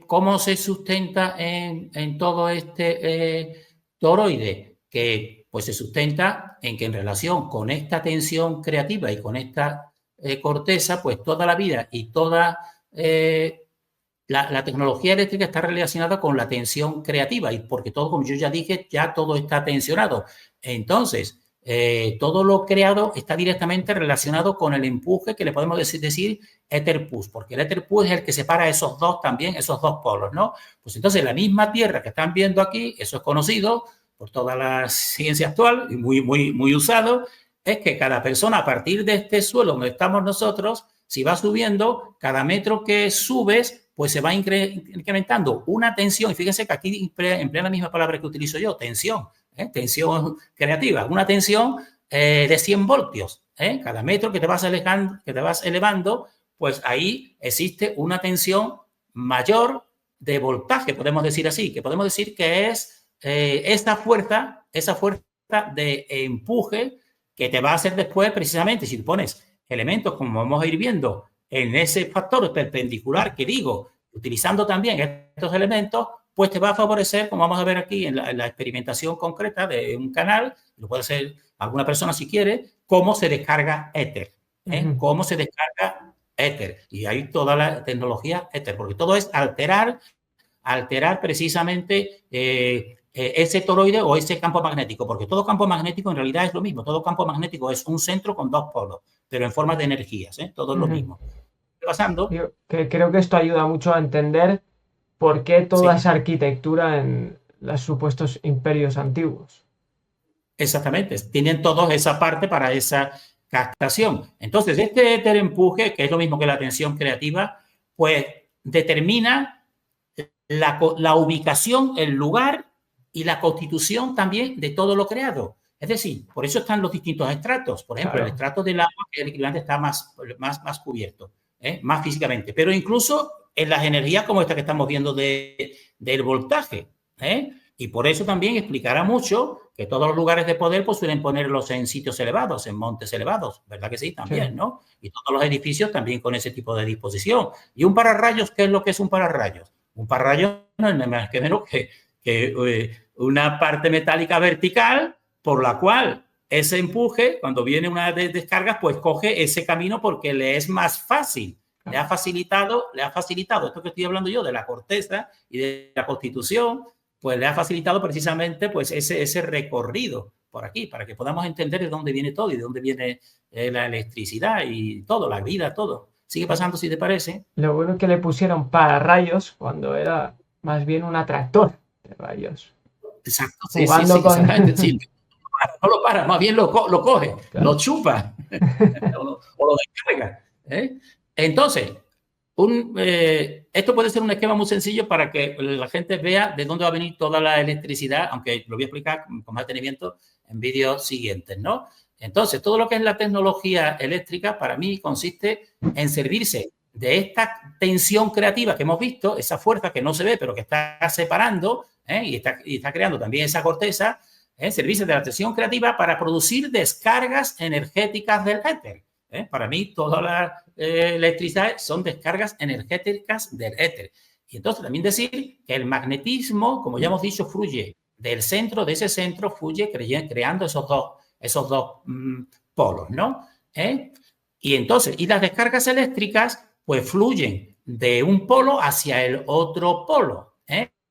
¿cómo se sustenta en todo este toroide? Que pues se sustenta en que en relación con esta tensión creativa y con esta corteza, pues toda la vida y toda la tecnología eléctrica está relacionada con la tensión creativa, y porque todo, como yo ya dije, ya todo está tensionado. Entonces, todo lo creado está directamente relacionado con el empuje que le podemos decir éter-push, porque el éter-push es el que separa esos dos también, esos dos polos, ¿no? Pues entonces la misma Tierra que están viendo aquí, eso es conocido por toda la ciencia actual y muy usado, es que cada persona a partir de este suelo donde estamos nosotros, si va subiendo, cada metro que subes, pues se va incrementando una tensión, y fíjense que aquí emplea la misma palabra que utilizo yo, tensión. Tensión creativa, una tensión de 100 voltios. Cada metro que te vas elevando, pues ahí existe una tensión mayor de voltaje, podemos decir así, que podemos decir que es esa fuerza de empuje que te va a hacer después, precisamente, si tú pones elementos, como vamos a ir viendo, en ese factor perpendicular que digo, utilizando también estos elementos, pues te va a favorecer, como vamos a ver aquí en la experimentación concreta de un canal, lo puede hacer alguna persona si quiere, cómo se descarga éter, cómo se descarga éter. Y hay toda la tecnología éter, porque todo es alterar precisamente ese toroide o ese campo magnético, porque todo campo magnético en realidad es lo mismo, todo campo magnético es un centro con dos polos, pero en forma de energías, todo es lo mismo. Pasando. Creo que esto ayuda mucho a entender por qué toda esa arquitectura en los supuestos imperios antiguos. Exactamente, tienen todos esa parte para esa captación. Entonces, este éter empuje, que es lo mismo que la tensión creativa, pues determina la ubicación, el lugar y la constitución también de todo lo creado. Es decir, por eso están los distintos estratos. Por ejemplo, claro, el estrato del agua, que el equivalente está más cubierto, más físicamente. Pero incluso en las energías como esta que estamos viendo del voltaje. Y por eso también explicará mucho que todos los lugares de poder pues, suelen ponerlos en sitios elevados, en montes elevados. ¿Verdad que sí? También, sí, ¿no? Y todos los edificios también con ese tipo de disposición. ¿Y un pararrayos? ¿Qué es lo que es un pararrayos? Un pararrayos no es más que menos que una parte metálica vertical por la cual ese empuje, cuando viene una de descargas, pues coge ese camino porque le es más fácil. Le ha facilitado esto que estoy hablando yo de la corteza y de la constitución, pues le ha facilitado precisamente pues ese recorrido por aquí, para que podamos entender de dónde viene todo y de dónde viene la electricidad y todo, la vida, todo. Sigue pasando, si te parece. Lo bueno que le pusieron pararrayos cuando era más bien un atractor de rayos. Exacto, sí, sí, Jugando sí, con... exactamente. Sí, no lo para, más bien lo coge, Claro. lo chupa o lo descarga. ¿Eh? Entonces, esto puede ser un esquema muy sencillo para que la gente vea de dónde va a venir toda la electricidad, aunque lo voy a explicar con más detenimiento en vídeos siguientes, ¿no? Entonces, todo lo que es la tecnología eléctrica para mí consiste en servirse de esta tensión creativa que hemos visto, esa fuerza que no se ve pero que está separando y está creando también esa corteza, servirse de la tensión creativa para producir descargas energéticas del éter. Para mí, toda la electricidad son descargas energéticas del éter. Y entonces también decir que el magnetismo, como ya hemos dicho, fluye del centro, de ese centro, fluye creando esos dos polos, ¿no? Y entonces, y las descargas eléctricas, pues fluyen de un polo hacia el otro polo,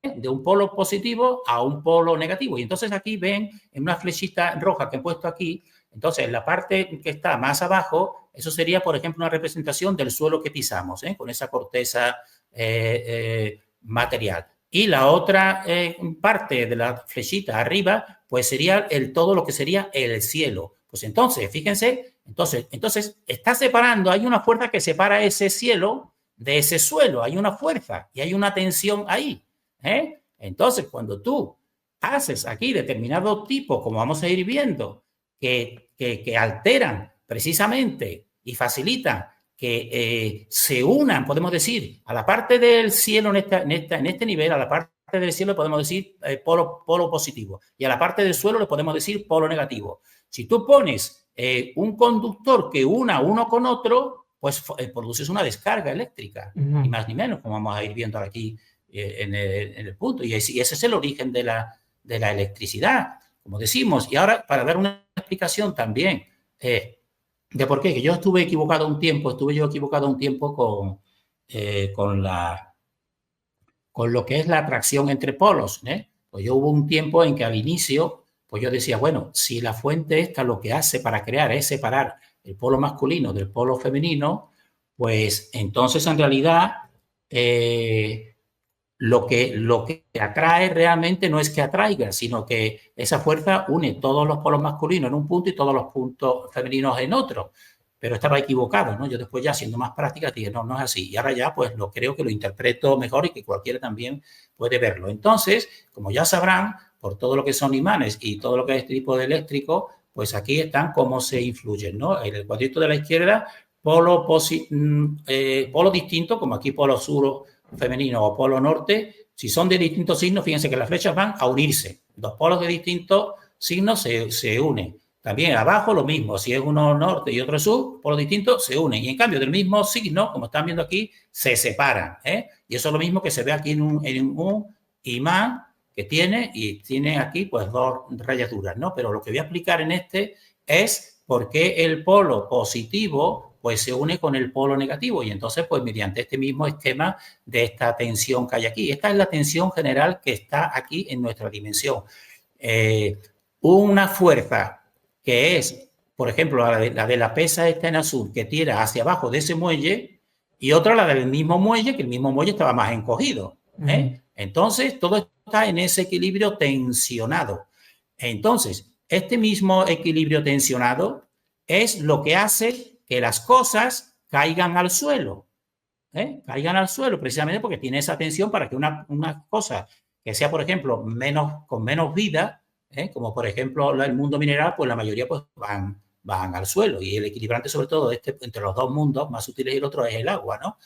de un polo positivo a un polo negativo. Y entonces aquí ven en una flechita roja que he puesto aquí, entonces la parte que está más abajo, eso sería, por ejemplo, una representación del suelo que pisamos, con esa corteza material. Y la otra parte de la flechita arriba, pues sería todo lo que sería el cielo. Pues entonces, fíjense, entonces está separando, hay una fuerza que separa ese cielo de ese suelo, hay una fuerza y hay una tensión ahí. Entonces, cuando tú haces aquí determinado tipo, como vamos a ir viendo, que alteran precisamente y facilitan que se unan, podemos decir, a la parte del cielo en este nivel, a la parte del cielo podemos decir polo positivo y a la parte del suelo le podemos decir polo negativo. Si tú pones un conductor que una uno con otro, pues produces una descarga eléctrica, ni más ni menos, como vamos a ir viendo aquí en el punto. Y ese es el origen de la electricidad, como decimos. Y ahora, para dar una explicación también de por qué, que yo estuve equivocado un tiempo con lo que es la atracción entre polos. Pues yo hubo un tiempo en que al inicio, pues yo decía, bueno, si la fuente esta lo que hace para crear es separar el polo masculino del polo femenino, pues entonces en realidad lo que atrae realmente no es que atraiga, sino que esa fuerza une todos los polos masculinos en un punto y todos los puntos femeninos en otro. Pero estaba equivocado, ¿no? Yo después ya siendo más práctica dije, no, no es así. Y ahora ya pues creo que lo interpreto mejor y que cualquiera también puede verlo. Entonces, como ya sabrán, por todo lo que son imanes y todo lo que es este tipo de eléctrico, pues aquí están cómo se influyen, ¿no? En el cuadrito de la izquierda, polo distinto, como aquí polo sur femenino o polo norte, si son de distintos signos, fíjense que las flechas van a unirse. Dos polos de distintos signos se unen. También abajo lo mismo, si es uno norte y otro sur, polos distintos se unen. Y en cambio del mismo signo, como están viendo aquí, se separan. Y eso es lo mismo que se ve aquí en un imán que tiene aquí pues dos rayaduras, ¿no? Pero lo que voy a explicar en este es por qué el polo positivo pues se une con el polo negativo y entonces pues mediante este mismo esquema de esta tensión que hay aquí. Esta es la tensión general que está aquí en nuestra dimensión. Una fuerza que es, por ejemplo, la de la pesa esta en azul que tira hacia abajo de ese muelle y otra la del mismo muelle, que el mismo muelle estaba más encogido. Entonces todo está en ese equilibrio tensionado. Entonces, este mismo equilibrio tensionado es lo que hace que las cosas caigan al suelo. Caigan al suelo precisamente porque tiene esa tensión para que una cosa que sea, por ejemplo, con menos vida, como por ejemplo el mundo mineral, pues la mayoría pues van al suelo. Y el equilibrante, sobre todo, entre los dos mundos más sutiles y el otro es el agua, ¿no?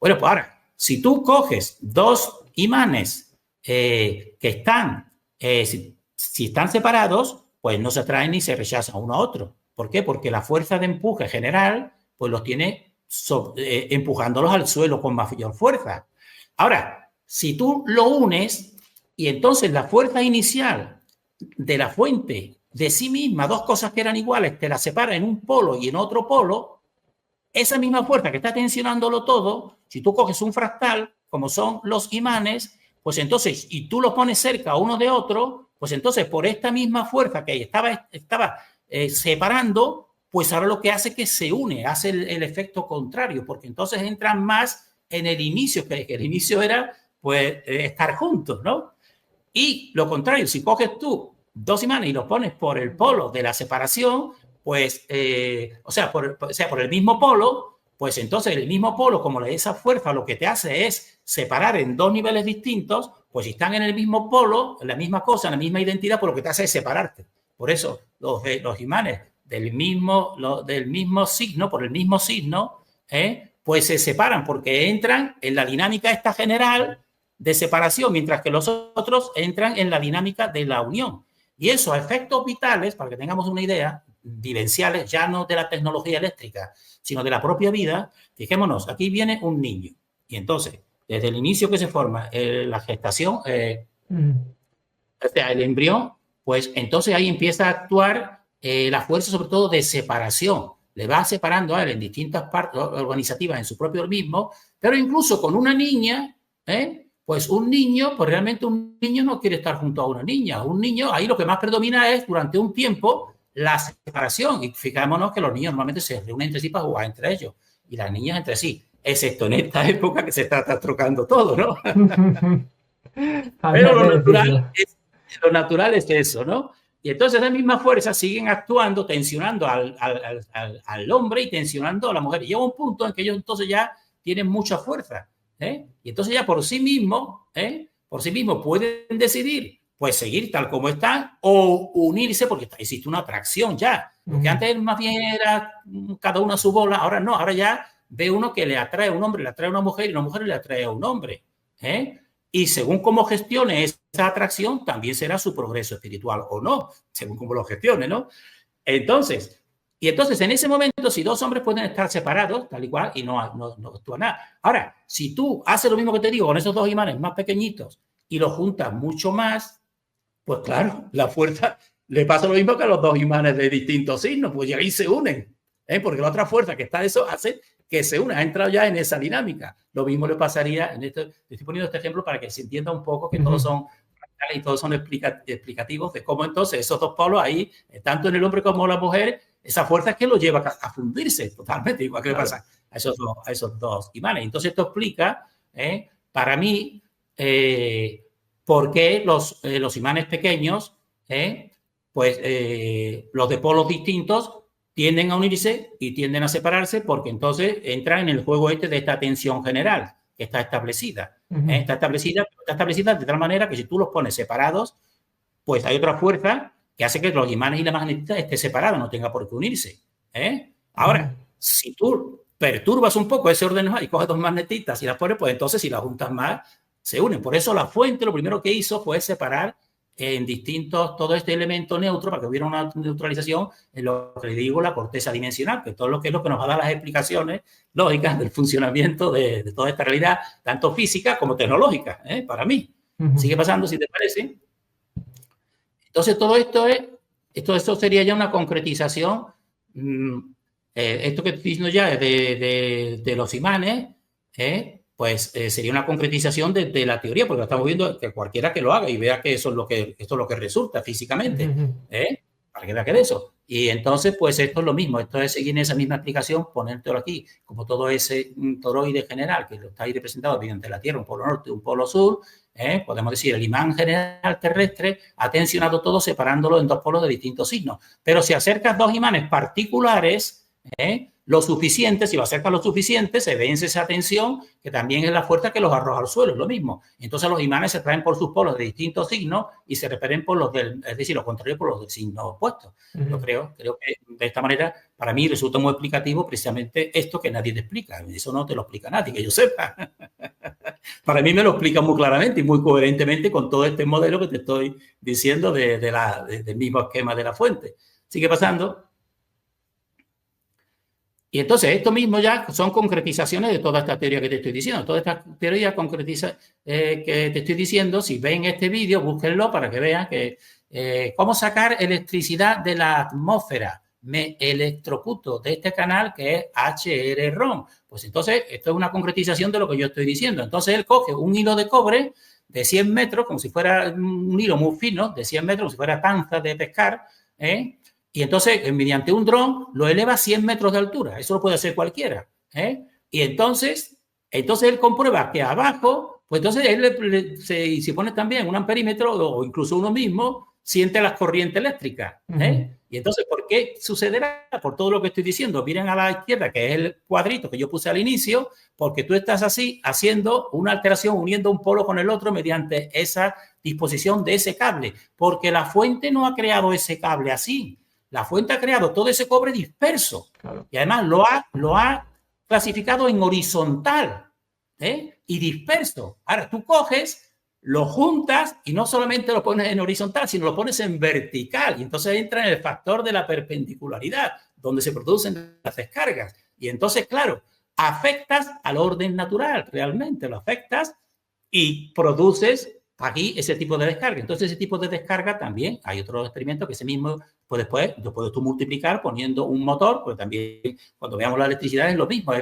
Bueno, pues ahora, si tú coges dos imanes que están, si están separados, pues no se atraen ni se rechazan uno a otro. ¿Por qué? Porque la fuerza de empuje general pues los tiene empujándolos al suelo con mayor fuerza. Ahora, si tú lo unes y entonces la fuerza inicial de la fuente de sí misma, dos cosas que eran iguales, te la separa en un polo y en otro polo, esa misma fuerza que está tensionándolo todo, si tú coges un fractal, como son los imanes, pues entonces, y tú los pones cerca uno de otro, pues entonces por esta misma fuerza que estaba separando, pues ahora lo que hace es que se une, hace el efecto contrario, porque entonces entran más en el inicio, que el inicio era pues estar juntos, ¿no? Y lo contrario, si coges tú dos imanes y los pones por el polo de la separación, pues, o sea, por el mismo polo, pues entonces el mismo polo, como esa fuerza lo que te hace es separar en dos niveles distintos, pues si están en el mismo polo, en la misma cosa, en la misma identidad, pues lo que te hace es separarte. Por eso los imanes del mismo signo, por el mismo signo, pues se separan porque entran en la dinámica esta general de separación, mientras que los otros entran en la dinámica de la unión. Y esos efectos vitales, para que tengamos una idea, vivenciales, ya no de la tecnología eléctrica, sino de la propia vida, fijémonos, aquí viene un niño. Y entonces, desde el inicio que se forma la gestación, o sea, el embrión, pues entonces ahí empieza a actuar la fuerza sobre todo de separación. Le va separando a él en distintas partes organizativas en su propio organismo, pero incluso con una niña, pues un niño, pues realmente un niño no quiere estar junto a una niña. Un niño, ahí lo que más predomina es durante un tiempo la separación. Y fijémonos que los niños normalmente se reúnen entre sí para jugar entre ellos y las niñas entre sí, excepto en esta época que se está trocando todo, ¿no? Pero lo natural es eso, ¿no? Y entonces las mismas fuerzas siguen actuando, tensionando al hombre y tensionando a la mujer. Y llega un punto en que ellos entonces ya tienen mucha fuerza. Y entonces ya por sí mismos pueden decidir pues seguir tal como están o unirse porque existe una atracción ya. Porque antes más bien era cada uno a su bola, ahora no, ahora ya ve uno que le atrae a un hombre, le atrae a una mujer y una mujer le atrae a un hombre. Y según cómo gestione esa atracción, también será su progreso espiritual o no, según cómo lo gestione, ¿no? Entonces en ese momento, si dos hombres pueden estar separados, tal y cual, y no actúa nada. Ahora, si tú haces lo mismo que te digo con esos dos imanes más pequeñitos y los juntas mucho más, pues claro, la fuerza le pasa lo mismo que a los dos imanes de distintos signos, pues ahí se unen, porque la otra fuerza que está eso hace que se una, ha entrado ya en esa dinámica. Lo mismo le pasaría, te estoy poniendo este ejemplo para que se entienda un poco que todos son y todos son explicativos de cómo entonces esos dos polos ahí, tanto en el hombre como en la mujer, esa fuerza es que lo lleva a fundirse totalmente, igual que le pasa a esos dos imanes. Entonces esto explica, para mí, por qué los imanes pequeños, pues los de polos distintos tienden a unirse y tienden a separarse porque entonces entran en el juego de esta tensión general que está establecida. Está establecida de tal manera que si tú los pones separados, pues hay otra fuerza que hace que los imanes y la magnetita estén separados, no tenga por qué unirse. Ahora, si tú perturbas un poco ese orden y coges dos magnetitas y las pones, pues entonces si las juntas más, se unen. Por eso la fuente lo primero que hizo fue separar en distintos, todo este elemento neutro para que hubiera una neutralización en lo que le digo la corteza dimensional, que todo lo que es lo que nos va a dar las explicaciones lógicas del funcionamiento de toda esta realidad, tanto física como tecnológica, para mí. Sigue pasando, si te parece. Entonces, todo esto sería ya una concretización, esto que estoy diciendo ya de los imanes, pues sería una concretización de la teoría, porque lo estamos viendo que cualquiera que lo haga y vea que esto es lo que resulta físicamente, para que vea que de eso. Y entonces, pues esto es lo mismo, esto es seguir esa misma explicación, ponértelo aquí, como todo ese toroide general que lo está ahí representado mediante la Tierra, un polo norte, un polo sur, podemos decir, el imán general terrestre ha tensionado todo separándolo en dos polos de distintos signos. Pero si acercas dos imanes particulares, lo suficiente, si lo acercas lo suficiente, se vence esa tensión, que también es la fuerza que los arroja al suelo, es lo mismo. Entonces los imanes se traen por sus polos de distintos signos y se repelen por los es decir, lo contrario por los del signo opuesto. Yo creo que de esta manera, para mí resulta muy explicativo precisamente esto que nadie te explica. Eso no te lo explica nadie, que yo sepa. Para mí me lo explica muy claramente y muy coherentemente con todo este modelo que te estoy diciendo del mismo esquema de la fuente. Sigue pasando. Y entonces esto mismo ya son concretizaciones de toda esta teoría que te estoy diciendo. Toda esta teoría concretiza que te estoy diciendo, si ven este vídeo, búsquenlo para que vean que cómo sacar electricidad de la atmósfera. Me electrocuto de este canal que es HRROM. Pues entonces esto es una concretización de lo que yo estoy diciendo. Entonces él coge un hilo de cobre, de 100 metros, como si fuera un hilo muy fino, de 100 metros, como si fuera tanza de pescar, y entonces mediante un dron lo eleva a 100 metros de altura. Eso lo puede hacer cualquiera. Y entonces él comprueba que abajo, pues entonces él si pone también un amperímetro o incluso uno mismo, siente las corrientes eléctricas. Y entonces, ¿por qué sucederá? Por todo lo que estoy diciendo. Miren a la izquierda, que es el cuadrito que yo puse al inicio, porque tú estás así haciendo una alteración, uniendo un polo con el otro mediante esa disposición de ese cable, porque la fuente no ha creado ese cable así. La fuente ha creado todo ese cobre disperso. Claro. Y además lo ha clasificado en horizontal y disperso. Ahora tú coges, lo juntas y no solamente lo pones en horizontal, sino lo pones en vertical. Y entonces entra en el factor de la perpendicularidad, donde se producen las descargas. Y entonces, claro, afectas al orden natural, realmente lo afectas y produces aquí ese tipo de descarga. Entonces, ese tipo de descarga también, hay otros experimentos que ese mismo, pues después lo puedes tú multiplicar poniendo un motor, pues también cuando veamos la electricidad es lo mismo,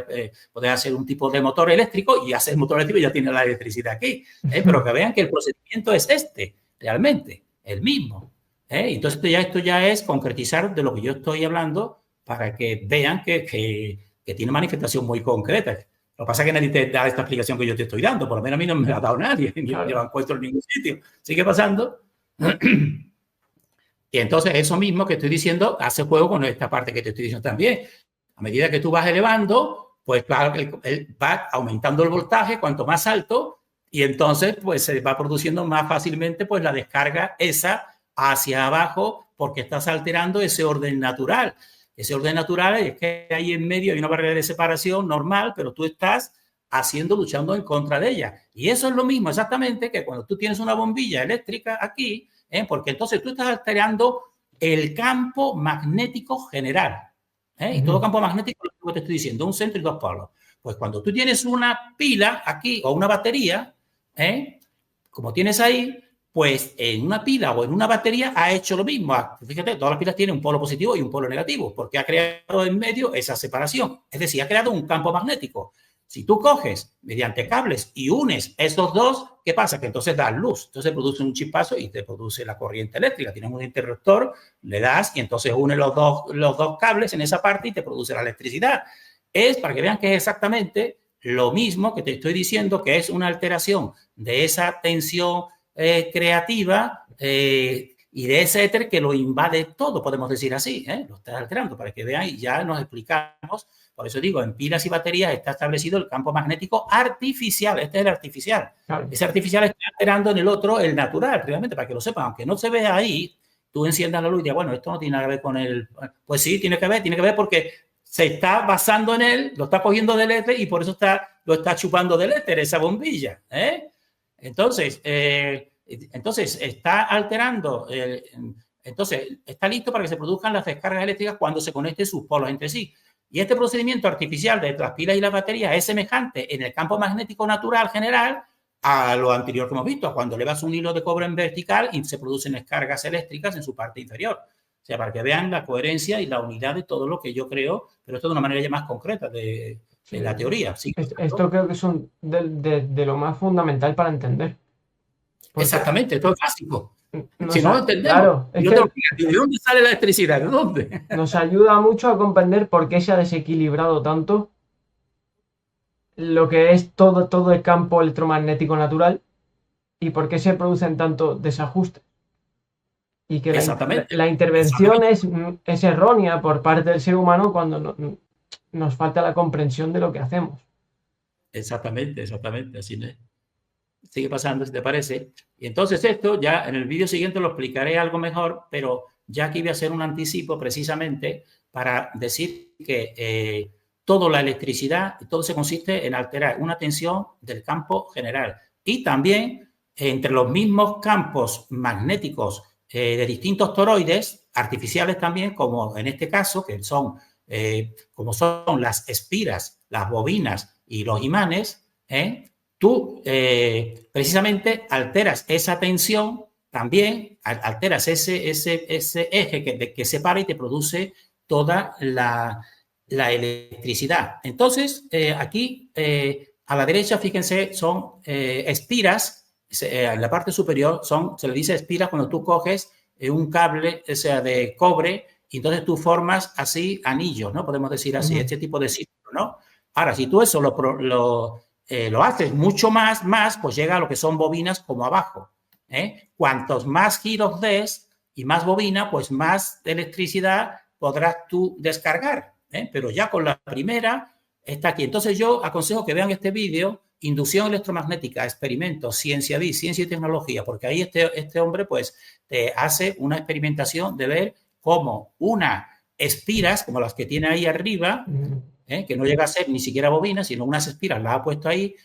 puedes hacer un tipo de motor eléctrico y haces el motor eléctrico y ya tienes la electricidad aquí, pero que vean que el procedimiento es realmente, el mismo. Entonces, esto ya es concretizar de lo que yo estoy hablando para que vean que tiene manifestación muy concreta. Lo que pasa es que nadie te da esta explicación que yo te estoy dando, por lo menos a mí no me la ha dado nadie, claro. Yo la encuentro en ningún sitio. Sigue pasando. Y entonces eso mismo que estoy diciendo hace juego con esta parte que te estoy diciendo también. A medida que tú vas elevando, pues claro, él va aumentando el voltaje cuanto más alto y entonces pues se va produciendo más fácilmente pues la descarga esa hacia abajo porque estás alterando ese orden natural. Ese orden natural es que ahí en medio hay una barrera de separación normal, pero tú estás luchando en contra de ella. Y eso es lo mismo exactamente que cuando tú tienes una bombilla eléctrica aquí, porque entonces tú estás alterando el campo magnético general. Y todo campo magnético es lo que te estoy diciendo, un centro y dos polos. Pues cuando tú tienes una pila aquí o una batería, como tienes ahí, pues en una pila o en una batería ha hecho lo mismo. Fíjate, todas las pilas tienen un polo positivo y un polo negativo, porque ha creado en medio esa separación. Es decir, ha creado un campo magnético. Si tú coges mediante cables y unes esos dos, ¿qué pasa? Que entonces das luz. Entonces produce un chispazo y te produce la corriente eléctrica. Tienes un interruptor, le das y entonces une los dos cables en esa parte y te produce la electricidad. Es para que vean que es exactamente lo mismo que te estoy diciendo, que es una alteración de esa tensión creativa y de ese éter que lo invade todo, podemos decir así, lo está alterando para que vean y ya nos explicamos. Por eso digo, en pilas y baterías está establecido el campo magnético artificial. Este es el artificial. Claro. Ese artificial está alterando en el otro el natural, realmente, para que lo sepan. Aunque no se vea ahí, tú enciendas la luz y digas, bueno, esto no tiene nada que ver con el... Pues sí, tiene que ver porque se está basando en él, lo está cogiendo del éter y por eso lo está chupando del éter, esa bombilla. Entonces está alterando... entonces, está listo para que se produzcan las descargas eléctricas cuando se conecten sus polos entre sí. Y este procedimiento artificial de las pilas y las baterías es semejante en el campo magnético natural general a lo anterior que hemos visto, cuando elevas un hilo de cobre en vertical y se producen descargas eléctricas en su parte inferior. O sea, para que vean la coherencia y la unidad de todo lo que yo creo, pero esto de una manera ya más concreta de la teoría. ¿Sí? Esto creo que es de lo más fundamental para entender. Exactamente, esto es básico. Si no lo entendemos, claro, ¿de dónde sale la electricidad? ¿De dónde? Nos ayuda mucho a comprender por qué se ha desequilibrado tanto lo que es todo el campo electromagnético natural y por qué se producen tantos desajustes. Y que la intervención es errónea por parte del ser humano cuando nos falta la comprensión de lo que hacemos. Exactamente, así es. Sigue pasando, si te parece. Y entonces esto ya en el vídeo siguiente lo explicaré algo mejor, pero ya aquí voy a hacer un anticipo precisamente para decir que toda la electricidad, todo se consiste en alterar una tensión del campo general y también entre los mismos campos magnéticos de distintos toroides, artificiales también, como en este caso, que son como son las espiras, las bobinas y los imanes, tú precisamente alteras esa tensión, también alteras ese eje que separa y te produce toda la electricidad. Entonces, aquí a la derecha, fíjense, son espiras en la parte superior se le dice espiras cuando tú coges un cable, o sea, de cobre, y entonces tú formas así anillos, ¿no? Podemos decir así, este tipo de círculo, ¿no? Ahora, si tú eso lo haces mucho más, pues llega a lo que son bobinas como abajo. Cuantos más giros des y más bobina, pues más electricidad podrás tú descargar. Pero ya con la primera está aquí. Entonces yo aconsejo que vean este vídeo, Inducción electromagnética, experimentos, ciencia y tecnología, porque ahí este hombre pues te hace una experimentación de ver cómo unas espiras, como las que tiene ahí arriba, que no llega a ser ni siquiera bobina, sino unas espiras, las ha puesto ahí,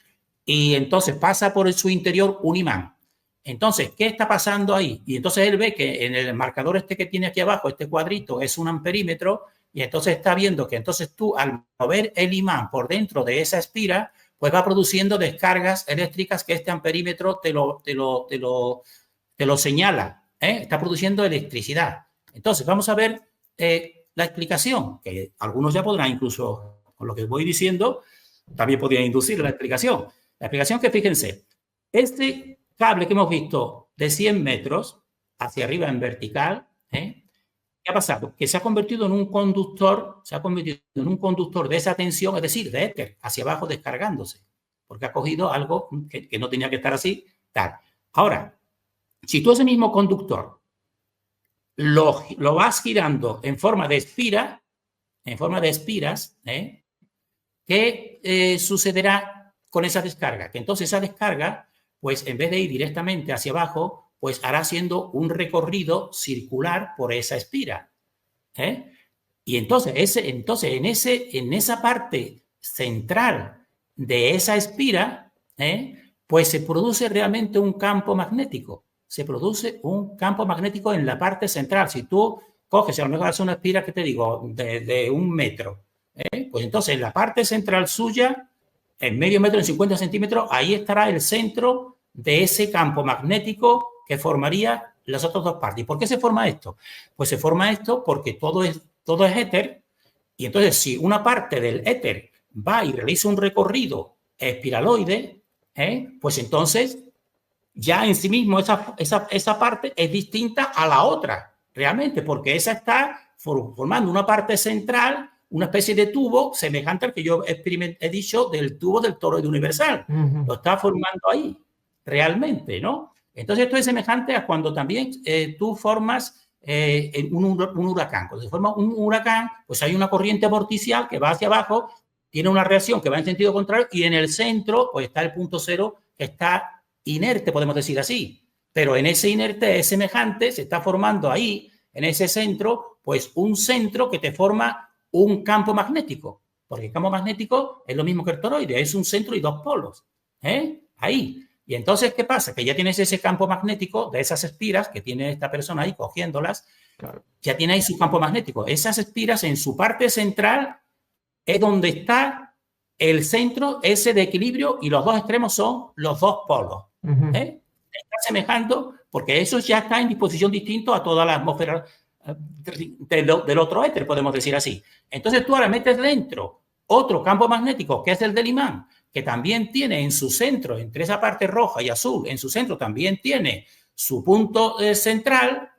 y entonces pasa por su interior un imán. Entonces, ¿qué está pasando ahí? Y entonces él ve que en el marcador este que tiene aquí abajo, este cuadrito, es un amperímetro, y entonces está viendo que entonces tú, al mover el imán por dentro de esa espira, pues va produciendo descargas eléctricas que este amperímetro te lo señala. Está produciendo electricidad. Entonces, vamos a ver la explicación, que algunos ya podrán, incluso con lo que voy diciendo, también podrían inducir la explicación. La explicación que, fíjense, este cable que hemos visto de 100 metros hacia arriba en vertical, ¿qué ha pasado? Que se ha convertido en un conductor, de esa tensión, es decir, de éter, hacia abajo descargándose, porque ha cogido algo que no tenía que estar así, tal. Ahora, si tú ese mismo conductor lo vas girando en forma de espiras, ¿qué sucederá con esa descarga? Que entonces esa descarga, pues en vez de ir directamente hacia abajo, pues hará siendo un recorrido circular por esa espira. Y entonces en esa parte central de esa espira, pues se produce realmente un campo magnético. Se produce un campo magnético en la parte central. Si tú coges, a lo mejor haces una espira, que te digo, de 1 metro, pues entonces en la parte central suya, en medio metro, en 50 centímetros, ahí estará el centro de ese campo magnético que formaría las otras dos partes. ¿Y por qué se forma esto? Pues se forma esto porque todo es éter, y entonces si una parte del éter va y realiza un recorrido espiraloide, pues entonces ya en sí mismo esa parte es distinta a la otra, realmente, porque esa está formando una parte central, una especie de tubo semejante al que yo he dicho del tubo del toroide universal. Lo está formando ahí, realmente, ¿no? Entonces esto es semejante a cuando también tú formas un huracán. Cuando se forma un huracán, pues hay una corriente vorticial que va hacia abajo, tiene una reacción que va en sentido contrario, y en el centro pues está el punto cero, que está inerte, podemos decir así, pero en ese inerte es semejante, se está formando ahí, en ese centro, pues un centro que te forma un campo magnético, porque el campo magnético es lo mismo que el toroide, es un centro y dos polos, ahí. Y entonces, ¿qué pasa? Que ya tienes ese campo magnético de esas espiras que tiene esta persona ahí cogiéndolas, claro. Ya tiene ahí su campo magnético. Esas espiras en su parte central es donde está el centro ese de equilibrio, y los dos extremos son los dos polos. Está semejando, porque eso ya está en disposición distinta a toda la atmósfera del otro éter, podemos decir así. Entonces tú ahora metes dentro otro campo magnético, que es el del imán, que también tiene en su centro, entre esa parte roja y azul, en su centro también tiene su punto central,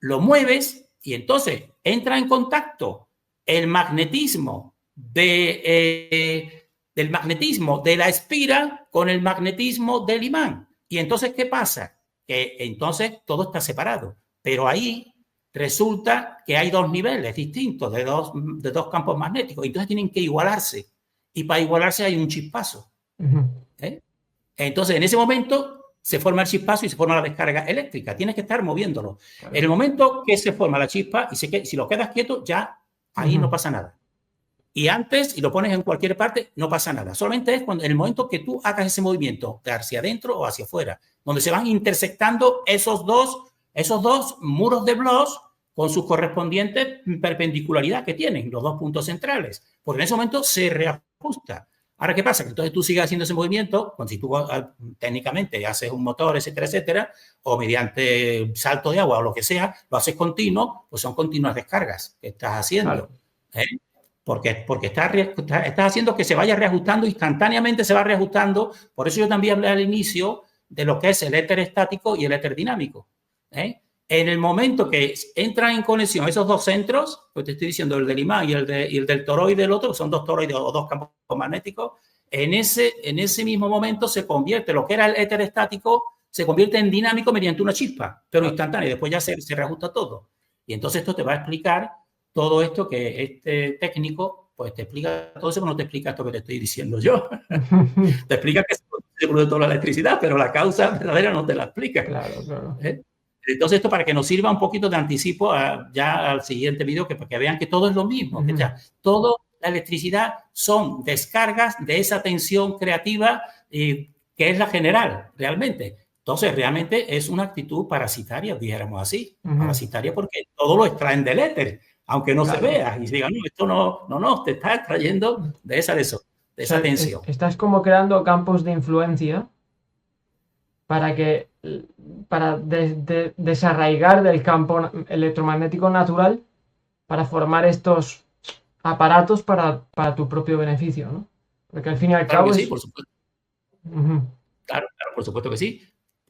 lo mueves y entonces entra en contacto el magnetismo del magnetismo de la espira con el magnetismo del imán. Y entonces, ¿qué pasa? Que entonces todo está separado. Pero ahí resulta que hay dos niveles distintos de dos campos magnéticos. Entonces tienen que igualarse. Y para igualarse hay un chispazo. Entonces, en ese momento se forma el chispazo y se forma la descarga eléctrica. Tienes que estar moviéndolo. Claro. En el momento que se forma la chispa y si lo quedas quieto, ya ahí no pasa nada. Y antes, y lo pones en cualquier parte, no pasa nada. Solamente es en el momento que tú hagas ese movimiento, de hacia adentro o hacia afuera, donde se van intersectando esos dos muros de Bloch con sus correspondientes perpendicularidad que tienen, los dos puntos centrales. Porque en ese momento se reajusta. Ahora, ¿qué pasa? Que entonces tú sigues haciendo ese movimiento, cuando si tú técnicamente haces un motor, etcétera, etcétera, o mediante salto de agua o lo que sea, lo haces continuo, pues son continuas descargas que estás haciendo. Claro. Porque estás haciendo que se vaya reajustando, instantáneamente se va reajustando. Por eso yo también hablé al inicio de lo que es el éter estático y el éter dinámico. En el momento que entran en conexión esos dos centros, pues te estoy diciendo, el del imán y el del toroide, el otro, son dos toroides o dos campos magnéticos, en ese mismo momento se convierte, lo que era el éter estático, se convierte en dinámico mediante una chispa, pero instantánea, y después ya se reajusta todo. Y entonces esto te va a explicar todo esto que este técnico, pues te explica todo eso, pero no te explica esto que te estoy diciendo yo. Te explica que se produce toda la electricidad, pero la causa verdadera no te la explica. Claro, claro. Entonces esto para que nos sirva un poquito de anticipo ya al siguiente vídeo, para que vean que todo es lo mismo, que ya todo la electricidad son descargas de esa tensión creativa que es la general, realmente. Entonces, realmente es una actitud parasitaria, dijéramos así. Parasitaria porque todo lo extraen del éter, aunque no se vea. Y se digan, no, esto no, te está extrayendo de esa tensión. Estás como creando campos de influencia para desarraigar del campo electromagnético natural para formar estos aparatos para tu propio beneficio, ¿no? Porque al fin y al cabo sí, por supuesto. Claro, por supuesto que sí.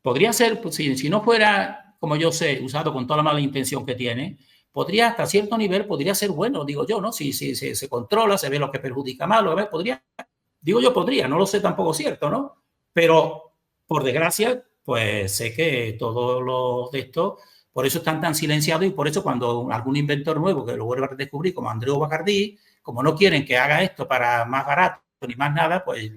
Podría ser, pues, si no fuera, como yo sé, usado con toda la mala intención que tiene, podría, hasta cierto nivel, podría ser bueno, digo yo, ¿no? Si se controla, se ve lo que perjudica más, lo que podría, digo yo, podría, no lo sé tampoco cierto, ¿no? Pero, por desgracia, pues sé que todo lo de esto, por eso están tan silenciados y por eso cuando algún inventor nuevo que lo vuelva a descubrir, como Andreu Bacardí, como no quieren que haga esto para más barato ni más nada, pues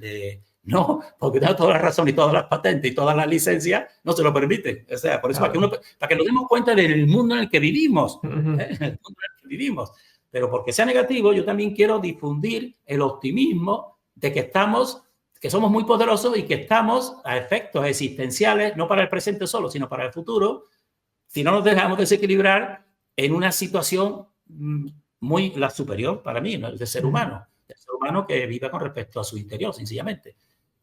no, porque da toda la razón y todas las patentes y todas las licencias no se lo permiten. O sea, por eso claro. para que nos demos cuenta del mundo en el que vivimos, el mundo en el que vivimos. Pero porque sea negativo, yo también quiero difundir el optimismo de que somos muy poderosos y que estamos a efectos existenciales, no para el presente solo, sino para el futuro, si no nos dejamos desequilibrar en una situación muy la superior para mí, ¿no? El ser humano. El ser humano que viva con respecto a su interior, sencillamente.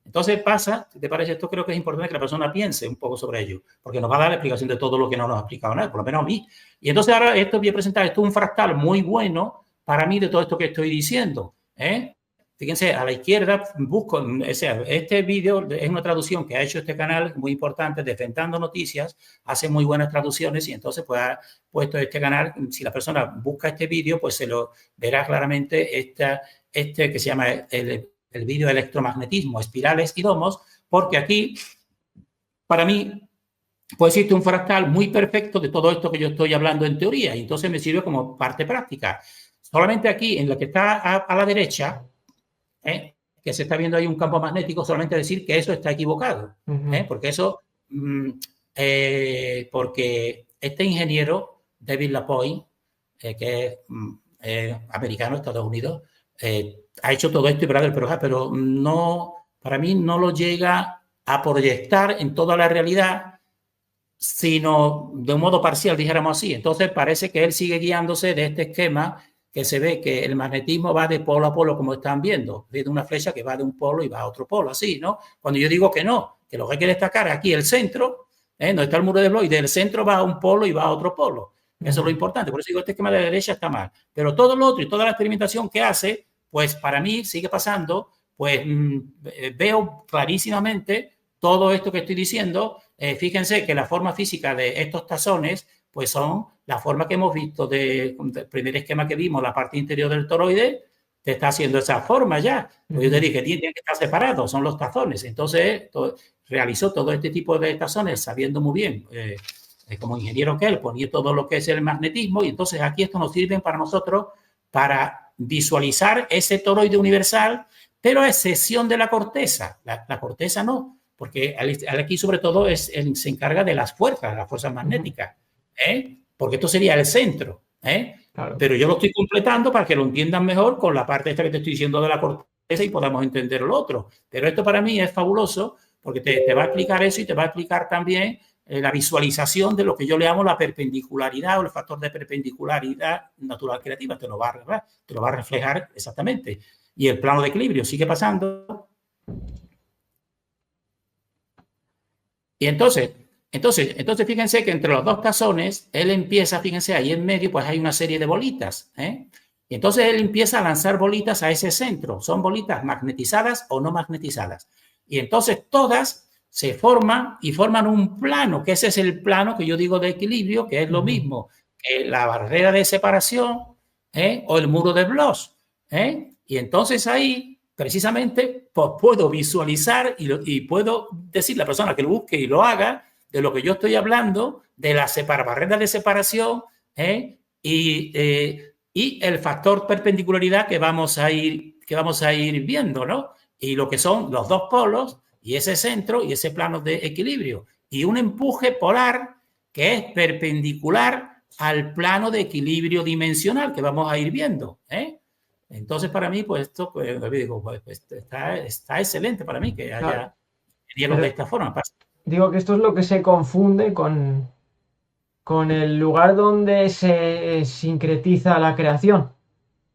Entonces pasa, si te parece, esto creo que es importante que la persona piense un poco sobre ello, porque nos va a dar la explicación de todo lo que no nos ha explicado nadie, por lo menos a mí. Y entonces ahora voy a presentar esto un fractal muy bueno para mí de todo esto que estoy diciendo. Fíjense, a la izquierda busco, o sea, este vídeo es una traducción que ha hecho este canal muy importante, Defendando Noticias, hace muy buenas traducciones y entonces pues ha puesto este canal, si la persona busca este vídeo, pues se lo verá claramente este que se llama el vídeo electromagnetismo, espirales y domos, porque aquí, para mí, pues existe un fractal muy perfecto de todo esto que yo estoy hablando en teoría y entonces me sirve como parte práctica. Solamente aquí, en la que está a la derecha, que se está viendo ahí un campo magnético, solamente decir que eso está equivocado, porque eso, porque este ingeniero, David Lapointe, que es americano, Estados Unidos, ha hecho todo esto, pero no, para mí no lo llega a proyectar en toda la realidad, sino de un modo parcial, dijéramos así. Entonces parece que él sigue guiándose de este esquema que se ve que el magnetismo va de polo a polo, como están viendo, de una flecha que va de un polo y va a otro polo, así, ¿no? Cuando yo digo que no, que lo que hay que destacar aquí el centro, donde está el muro de Bloch, y del centro va a un polo y va a otro polo. Eso es lo importante. Por eso digo, este esquema de la derecha está mal. Pero todo lo otro y toda la experimentación que hace, pues para mí sigue pasando, pues veo clarísimamente todo esto que estoy diciendo. Fíjense que la forma física de estos tazones, pues son la forma que hemos visto del primer esquema que vimos, la parte interior del toroide, te está haciendo esa forma ya. Pues yo te dije, tienen que estar separados, son los tazones. Entonces, realizó todo este tipo de tazones sabiendo muy bien, como ingeniero que él, ponía todo lo que es el magnetismo y entonces aquí esto nos sirve para nosotros para visualizar ese toroide universal, pero a excepción de la corteza. La corteza no, porque aquí sobre todo se encarga de las fuerzas magnéticas. Porque esto sería el centro, claro. Pero yo lo estoy completando para que lo entiendan mejor con la parte esta que te estoy diciendo de la corteza y podamos entender lo otro. Pero esto para mí es fabuloso porque te va a explicar eso y te va a explicar también la visualización de lo que yo le llamo la perpendicularidad o el factor de perpendicularidad natural creativa. Te lo va a reflejar exactamente. Y el plano de equilibrio sigue pasando. Y entonces, fíjense que entre los dos tazones, él empieza, fíjense, ahí en medio, pues hay una serie de bolitas, Y entonces él empieza a lanzar bolitas a ese centro. Son bolitas magnetizadas o no magnetizadas. Y entonces todas se forman y forman un plano, que ese es el plano que yo digo de equilibrio, que es lo mismo que la barrera de separación o el muro de Bloch. Y entonces ahí, precisamente, pues puedo visualizar y puedo decirle a la persona que lo busque y lo haga de lo que yo estoy hablando, de la barrera de separación y el factor perpendicularidad que vamos a ir viendo, ¿no? Y lo que son los dos polos y ese centro y ese plano de equilibrio. Y un empuje polar que es perpendicular al plano de equilibrio dimensional que vamos a ir viendo. Entonces, para mí, pues esto digo, pues, está excelente para mí que haya hielos de esta forma. Digo que esto es lo que se confunde con el lugar donde se sincretiza la creación,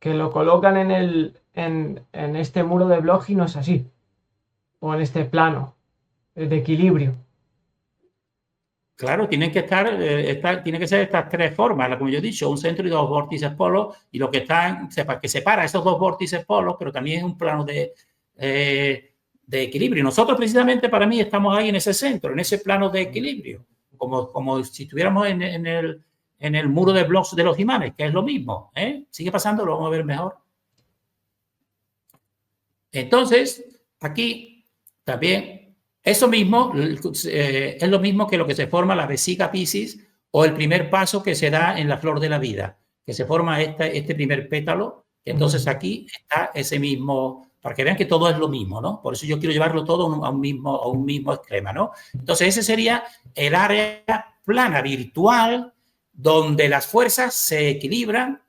que lo colocan en este muro de Bloch y no es así, o en este plano de equilibrio. Claro, tienen que tiene que ser estas tres formas, como yo he dicho, un centro y dos vórtices polos, y lo que que separa esos dos vórtices polos, pero también es un plano de equilibrio. Y nosotros precisamente para mí estamos ahí en ese centro, en ese plano de equilibrio, como si estuviéramos en el muro de Bloch de los imanes, que es lo mismo. Sigue pasando, lo vamos a ver mejor. Entonces, aquí también eso mismo es lo mismo que lo que se forma la vesica Piscis o el primer paso que se da en la flor de la vida, que se forma este primer pétalo. Entonces aquí está ese mismo, para que vean que todo es lo mismo, ¿no? Por eso yo quiero llevarlo todo a un mismo esquema, ¿no? Entonces ese sería el área plana virtual donde las fuerzas se equilibran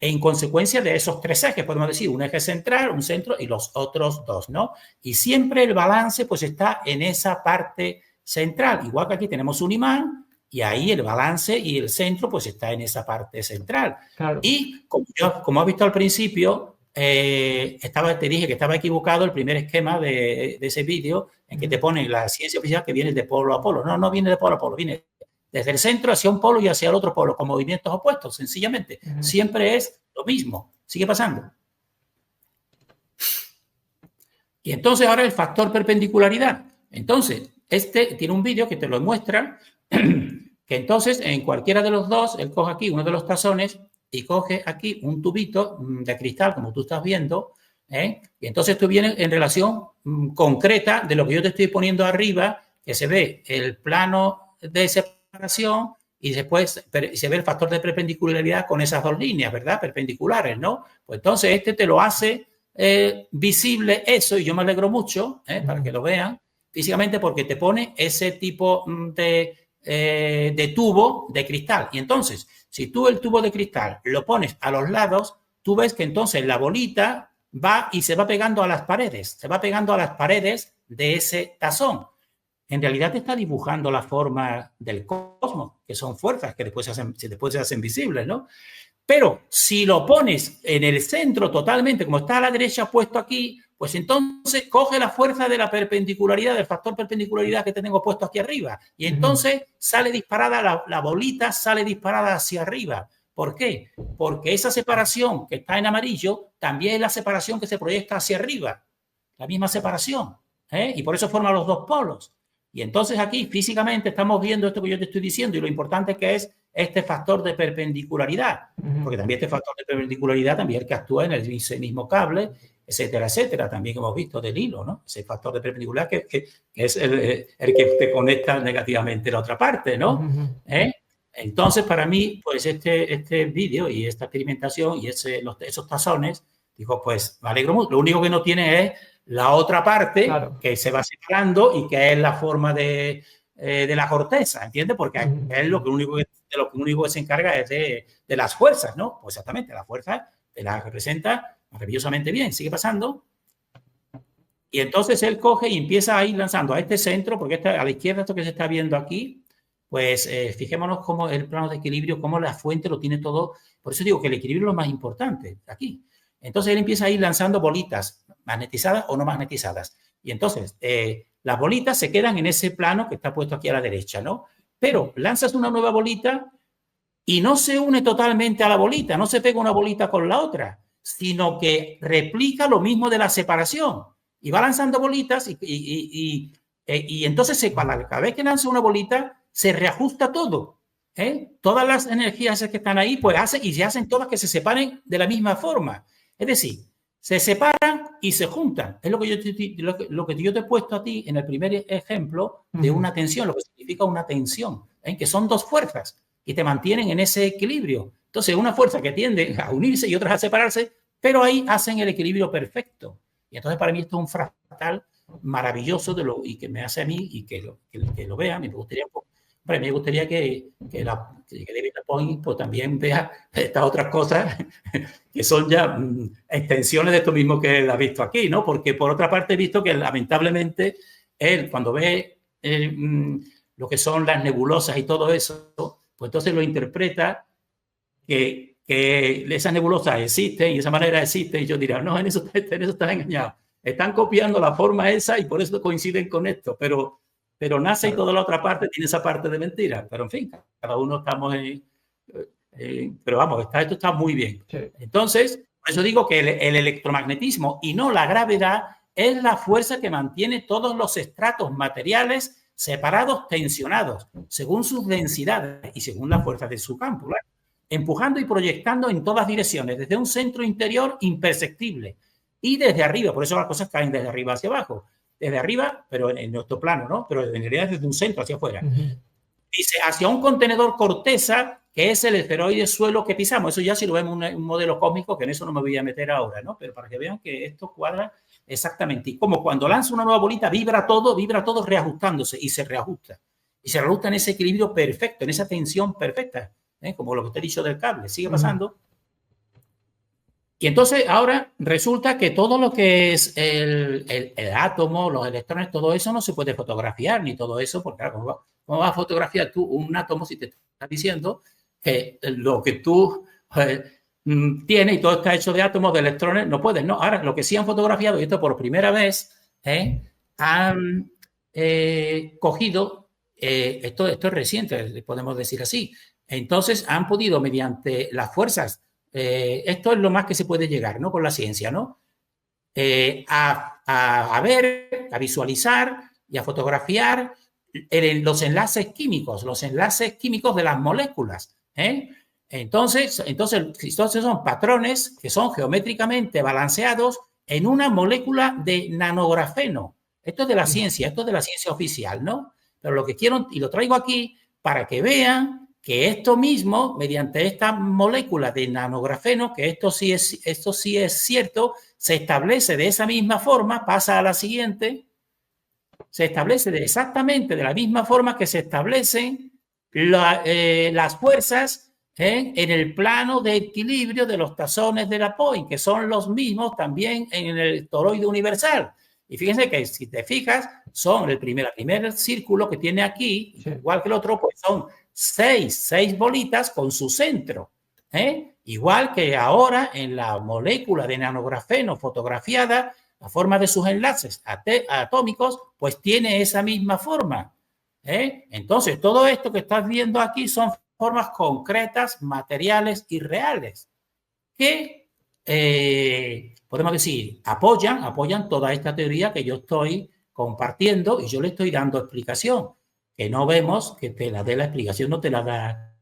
en consecuencia de esos tres ejes, podemos decir, un eje central, un centro y los otros dos, ¿no? Y siempre el balance pues está en esa parte central, igual que aquí tenemos un imán y ahí el balance y el centro pues está en esa parte central. Claro. Y como has visto al principio, te dije que estaba equivocado el primer esquema de ese vídeo en que te pone la ciencia oficial que viene de polo a polo. No viene de polo a polo, viene desde el centro hacia un polo y hacia el otro polo, con movimientos opuestos, sencillamente. Siempre es lo mismo. Sigue pasando. Y entonces ahora el factor perpendicularidad. Entonces, este tiene un vídeo que te lo muestra, que entonces en cualquiera de los dos, él coge aquí uno de los tazones y coge aquí un tubito de cristal, como tú estás viendo, y entonces esto viene en relación concreta de lo que yo te estoy poniendo arriba, que se ve el plano de separación y después se ve el factor de perpendicularidad con esas dos líneas, ¿verdad? Perpendiculares, ¿no? Pues entonces este te lo hace visible eso, y yo me alegro mucho para que lo vean físicamente, porque te pone ese tipo de tubo de cristal. Y entonces, si tú el tubo de cristal lo pones a los lados, tú ves que entonces la bolita va y se va pegando a las paredes, de ese tazón. En realidad te está dibujando la forma del cosmos, que son fuerzas que después se hacen visibles, ¿no? Pero si lo pones en el centro totalmente, como está a la derecha puesto aquí, pues entonces coge la fuerza de la perpendicularidad, del factor perpendicularidad que tengo puesto aquí arriba. Y entonces sale disparada, la bolita sale disparada hacia arriba. ¿Por qué? Porque esa separación que está en amarillo también es la separación que se proyecta hacia arriba. La misma separación. Y por eso forma los dos polos. Y entonces aquí físicamente estamos viendo esto que yo te estoy diciendo, y lo importante que es este factor de perpendicularidad, porque también este factor de perpendicularidad también es el que actúa en ese mismo cable, etcétera, etcétera, también hemos visto del hilo, ¿no? Ese factor de perpendicularidad que es el que te conecta negativamente la otra parte, ¿no? Entonces, para mí, pues este vídeo y esta experimentación y esos tazones, digo, pues me alegro mucho. Lo único que no tiene es la otra parte, claro, que se va separando y que es la forma de la corteza, ¿entiendes? Porque es lo único que se encarga es de las fuerzas, ¿no? Pues exactamente, la fuerza te la representa maravillosamente bien. Sigue pasando. Y entonces él coge y empieza a ir lanzando a este centro, porque a la izquierda, esto que se está viendo aquí, pues fijémonos cómo el plano de equilibrio, cómo la fuente lo tiene todo. Por eso digo que el equilibrio es lo más importante aquí. Entonces él empieza a ir lanzando bolitas magnetizadas o no magnetizadas. Y entonces las bolitas se quedan en ese plano que está puesto aquí a la derecha, ¿no? Pero lanzas una nueva bolita y no se une totalmente a la bolita, no se pega una bolita con la otra, sino que replica lo mismo de la separación. Y va lanzando bolitas y Y entonces cada vez que lanza una bolita, se reajusta todo. Todas las energías que están ahí, pues se hacen todas que se separen de la misma forma. Es decir, se separan y se juntan. Es lo que yo te he puesto a ti en el primer ejemplo de una tensión, lo que significa una tensión, que son dos fuerzas y te mantienen en ese equilibrio. Entonces, una fuerza que tiende a unirse y otras a separarse, pero ahí hacen el equilibrio perfecto. Y entonces para mí esto es un fractal maravilloso y que me hace a mí y que lo vea. Me gustaría que David Lapointe pues, también vea estas otras cosas que son ya extensiones de esto mismo que él ha visto aquí, ¿no? Porque por otra parte he visto que lamentablemente él cuando ve lo que son las nebulosas y todo eso, pues entonces lo interpreta que esas nebulosas existen y de esa manera existen y yo diría, no, en eso están engañados. Están copiando la forma esa y por eso coinciden con esto, pero NASA y toda la otra parte tiene esa parte de mentira. Pero en fin, cada uno estamos pero vamos, esto está muy bien. Sí. Entonces, por eso digo que el electromagnetismo y no la gravedad es la fuerza que mantiene todos los estratos materiales separados, tensionados, según sus densidades y según la fuerza de su campo, ¿verdad? Empujando y proyectando en todas direcciones, desde un centro interior imperceptible y desde arriba, por eso las cosas caen desde arriba hacia abajo. Desde arriba, pero en nuestro plano, ¿no? Pero en realidad desde un centro hacia afuera. Dice, hacia un contenedor corteza, que es el esferoide suelo que pisamos. Eso ya si lo vemos un modelo cósmico, que en eso no me voy a meter ahora, ¿no? Pero para que vean que esto cuadra exactamente. Y como cuando lanza una nueva bolita, vibra todo reajustándose y se reajusta. Y se reajusta en ese equilibrio perfecto, en esa tensión perfecta, como lo que te he dicho del cable. Sigue pasando. Y entonces ahora resulta que todo lo que es el átomo, los electrones, todo eso no se puede fotografiar ni todo eso, porque claro, ¿cómo vas a fotografiar tú un átomo si te estás diciendo que lo que tú tienes y todo está hecho de átomos, de electrones? No puedes, ¿no? Ahora, lo que sí han fotografiado, y esto por primera vez, han cogido, esto es reciente, podemos decir así, entonces han podido mediante las fuerzas, esto es lo más que se puede llegar, ¿no? Con la ciencia, ¿no? A ver, a visualizar y a fotografiar los enlaces químicos de las moléculas. Entonces son patrones que son geométricamente balanceados en una molécula de nanografeno. Esto es de la ciencia, esto es de la ciencia oficial, ¿no? Pero lo que quiero, y lo traigo aquí para que vean que esto mismo, mediante esta molécula de nanografeno, que esto sí es cierto, se establece de esa misma forma, pasa a la siguiente, se establece exactamente de la misma forma que se establecen las fuerzas en el plano de equilibrio de los tazones de Lapointe, que son los mismos también en el toroide universal. Y fíjense que si te fijas, son el primer círculo que tiene aquí, sí, igual que el otro, pues son seis bolitas con su centro. Igual que ahora en la molécula de nanografeno fotografiada, la forma de sus enlaces atómicos, pues tiene esa misma forma. Entonces, todo esto que estás viendo aquí son formas concretas, materiales y reales, que podemos decir, apoyan toda esta teoría que yo estoy compartiendo y yo le estoy dando explicación. Que no vemos que te la dé la explicación, no te la da.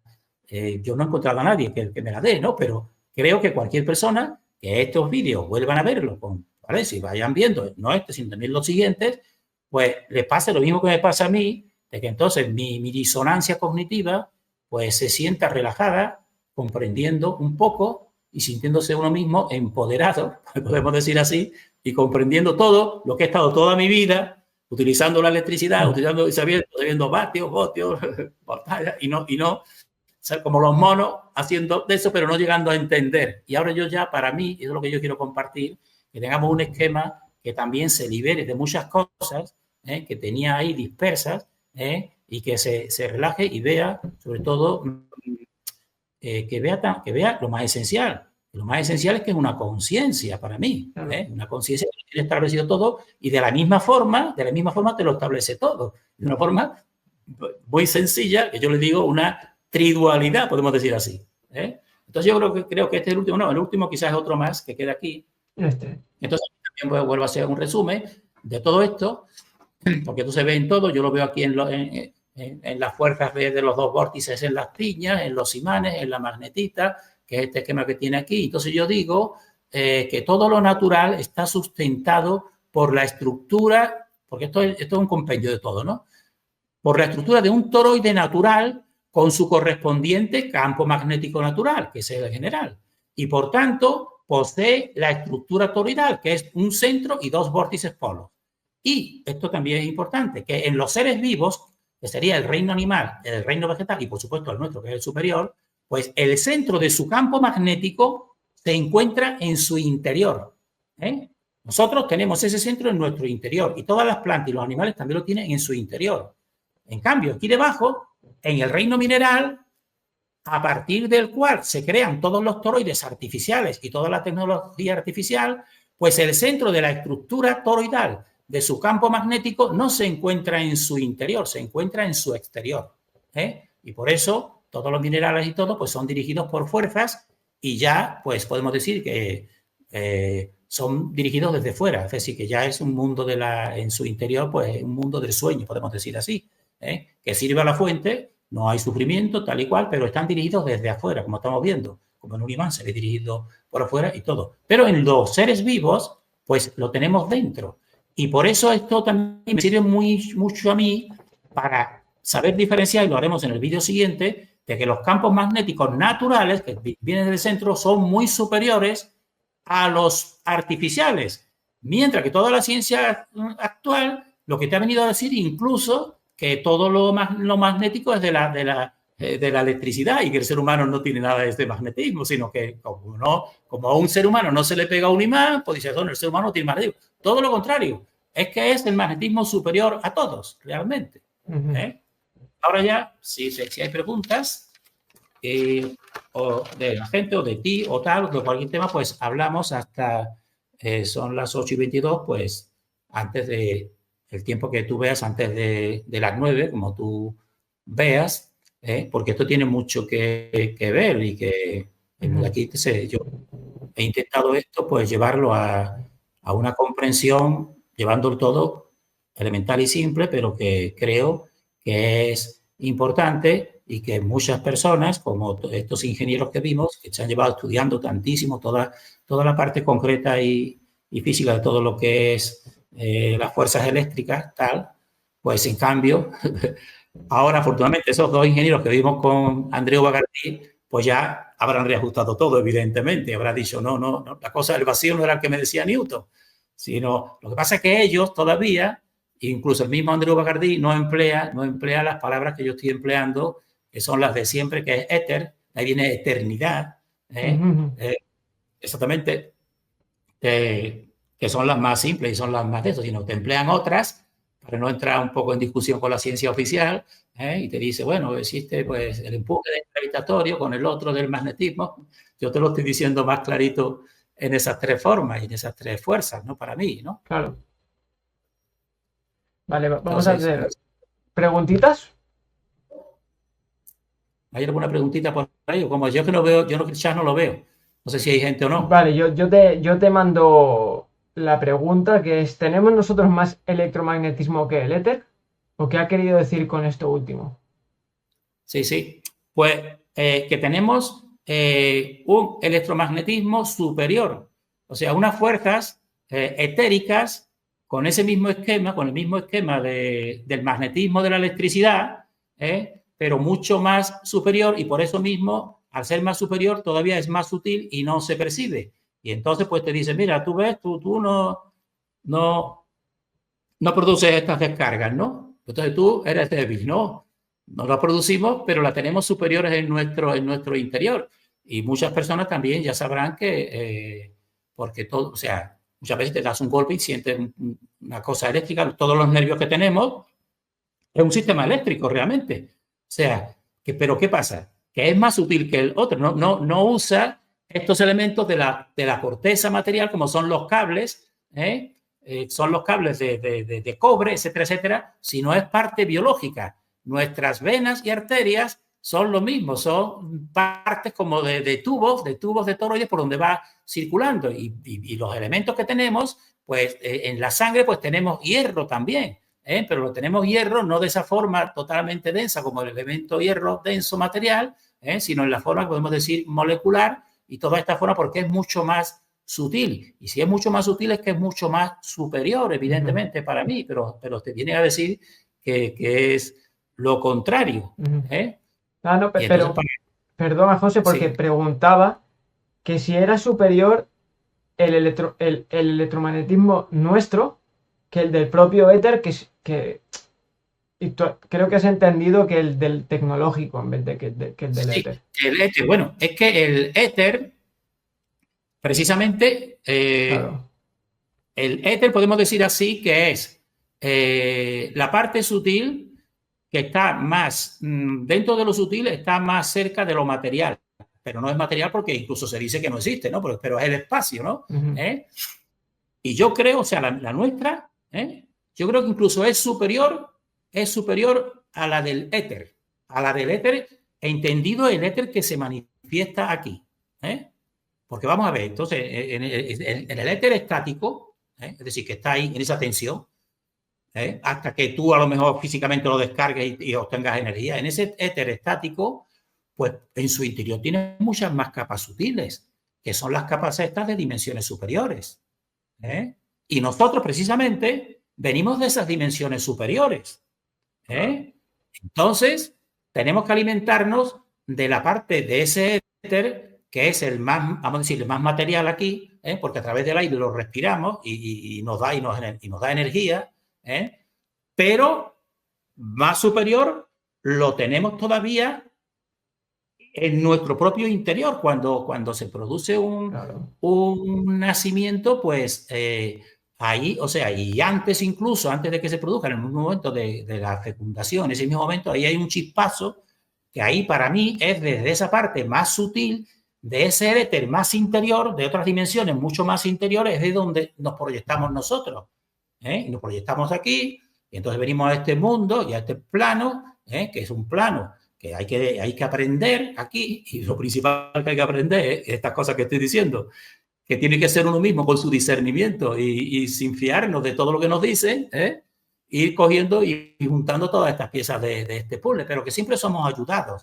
Yo no he encontrado a nadie que me la dé, ¿no? Pero creo que cualquier persona que estos vídeos vuelvan a verlo, ¿vale? Si vayan viendo, no este, sino también los siguientes, pues les pase lo mismo que me pasa a mí, de que entonces mi disonancia cognitiva, pues se sienta relajada, comprendiendo un poco y sintiéndose uno mismo empoderado, podemos decir así, y comprendiendo todo lo que he estado toda mi vida utilizando la electricidad, sabiendo vatios, voltios, y no, o sea, como los monos haciendo de eso, pero no llegando a entender. Y ahora yo ya, para mí, es lo que yo quiero compartir, que tengamos un esquema que también se libere de muchas cosas que tenía ahí dispersas y que se relaje y vea, sobre todo, que vea lo más esencial. Lo más esencial es que es una conciencia para mí, una conciencia que tiene establecido todo y de la misma forma te lo establece todo. De una forma muy sencilla, que yo le digo una tridualidad, podemos decir así. Entonces yo creo que este es el último, no, el último quizás es otro más que queda aquí. Entonces también vuelvo a hacer un resumen de todo esto. porque esto se ve en todo, yo lo veo aquí en las fuerzas de los dos vórtices, en las piñas, en los imanes, en la magnetita, que es este esquema que tiene aquí. Entonces yo digo que todo lo natural está sustentado por la estructura, porque esto es un compendio de todo, ¿no? Por la estructura de un toroide natural con su correspondiente campo magnético natural, que es el general. Y por tanto, posee la estructura toroidal, que es un centro y dos vórtices polos. Y esto también es importante, que en los seres vivos, que sería el reino animal, el reino vegetal y por supuesto el nuestro, que es el superior, pues el centro de su campo magnético se encuentra en su interior. Nosotros tenemos ese centro en nuestro interior y todas las plantas y los animales también lo tienen en su interior. En cambio, aquí debajo, en el reino mineral, a partir del cual se crean todos los toroides artificiales y toda la tecnología artificial, pues el centro de la estructura toroidal de su campo magnético no se encuentra en su interior, se encuentra en su exterior. Y por eso todos los minerales y todo pues son dirigidos por fuerzas y ya pues podemos decir que son dirigidos desde fuera, es decir, que ya es un mundo en su interior, pues un mundo del sueño, podemos decir así. Que sirve a la fuente, no hay sufrimiento, tal y cual, pero están dirigidos desde afuera, como estamos viendo, como en un imán se ve dirigido por afuera y todo. Pero en los seres vivos, pues lo tenemos dentro. Y por eso esto también me sirve mucho a mí para saber diferenciar, y lo haremos en el vídeo siguiente, de que los campos magnéticos naturales, que vienen del centro, son muy superiores a los artificiales. Mientras que toda la ciencia actual lo que te ha venido a decir incluso que todo lo magnético es de la electricidad y que el ser humano no tiene nada de este magnetismo, sino que como a un ser humano no se le pega un imán, pues dice, el ser humano no tiene magnetismo. Todo lo contrario, es que es el magnetismo superior a todos, realmente. Ahora ya, si hay preguntas o de la gente o de ti o tal, o de cualquier tema, pues hablamos hasta, son las 8:22, pues antes de el tiempo que tú veas antes de las 9, como tú veas, porque esto tiene mucho que ver y que aquí yo he intentado esto, pues llevarlo a una comprensión, llevándolo todo elemental y simple, pero que creo que es importante y que muchas personas, como estos ingenieros que vimos, que se han llevado estudiando tantísimo toda la parte concreta y física de todo lo que es las fuerzas eléctricas, tal, pues en cambio, ahora afortunadamente esos dos ingenieros que vimos con Andreu Bagardí, pues ya habrán reajustado todo, evidentemente, habrán dicho, no, la cosa del vacío no era el que me decía Newton, sino lo que pasa es que ellos todavía, incluso el mismo Andreu Bagardí, no emplea las palabras que yo estoy empleando, que son las de siempre, que es éter, ahí viene eternidad, exactamente, que son las más simples y son las más de eso, sino te emplean otras para no entrar un poco en discusión con la ciencia oficial, y te dice, bueno, existe pues el empuje gravitatorio con el otro del magnetismo. Yo te lo estoy diciendo más clarito en esas tres formas y en esas tres fuerzas, ¿no? Para mí, ¿no? Claro. Vale, vamos a hacer preguntitas. ¿Hay alguna preguntita por ahí? O como yo que no veo, yo ya no lo veo. No sé si hay gente o no. Vale, yo te mando la pregunta que es, ¿tenemos nosotros más electromagnetismo que el éter? ¿O qué ha querido decir con esto último? Sí. Pues que tenemos un electromagnetismo superior. O sea, unas fuerzas etéricas con ese mismo esquema, con el mismo esquema del magnetismo de la electricidad, pero mucho más superior y por eso mismo, al ser más superior, todavía es más sutil y no se percibe. Y entonces, pues te dice, mira, tú ves, tú no produces estas descargas, ¿no? Entonces tú eres débil, ¿no? No la producimos, pero la tenemos superiores en nuestro interior. Y muchas personas también ya sabrán que, porque todo, o sea, muchas veces te das un golpe y sientes una cosa eléctrica, todos los nervios que tenemos, es un sistema eléctrico realmente. O sea, pero ¿qué pasa? Que es más sutil que el otro, no usa estos elementos de la corteza material como son los cables, son los cables de cobre, etcétera, etcétera, sino es parte biológica. Nuestras venas y arterias son lo mismo, son partes como de tubos de toroides por donde va circulando y los elementos que tenemos, pues en la sangre pues tenemos hierro también, pero lo tenemos hierro no de esa forma totalmente densa como el elemento hierro denso material, sino en la forma que podemos decir molecular, y toda esta forma porque es mucho más sutil. Y si es mucho más sutil es que es mucho más superior, evidentemente, para mí, pero te viene a decir que es lo contrario. No, Y entonces, perdona, José, porque sí. preguntaba que si era superior el electromagnetismo nuestro que el del propio éter, y creo que has entendido que el del tecnológico en vez de que el del Sí, éter. el éter. Bueno, es que el éter, precisamente, Claro. el éter podemos decir así que es la parte sutil que está más, dentro de lo sutil, está más cerca de lo material. Pero no es material porque incluso se dice que no existe, ¿no? Pero es el espacio, ¿no? Y yo creo, o sea, la nuestra, yo creo que incluso es superior a la del éter. A la del éter, entendido el éter que se manifiesta aquí. Porque vamos a ver, entonces, en el éter estático, es decir, que está ahí en esa tensión, hasta que tú a lo mejor físicamente lo descargues y obtengas energía. En ese éter estático, pues en su interior tiene muchas más capas sutiles, que son las capas estas de dimensiones superiores. Y nosotros precisamente venimos de esas dimensiones superiores. Entonces, tenemos que alimentarnos de la parte de ese éter que es el más, vamos a decir, el más material aquí, porque a través del aire lo respiramos y nos da energía, pero más superior lo tenemos todavía en nuestro propio interior. Cuando se produce un nacimiento, pues ahí, o sea, y antes incluso, antes de que se produzca, en el mismo momento de la fecundación, en ese mismo momento, ahí hay un chispazo que ahí para mí es desde esa parte más sutil, de ese éter más interior, de otras dimensiones mucho más interiores, es de donde nos proyectamos nosotros. Y nos proyectamos aquí, y entonces venimos a este mundo y a este plano, que es un plano que hay que aprender aquí, y lo principal que hay que aprender es estas cosas que estoy diciendo, que tiene que ser uno mismo con su discernimiento y sin fiarnos de todo lo que nos dicen, ir cogiendo y juntando todas estas piezas de este puzzle, pero que siempre somos ayudados.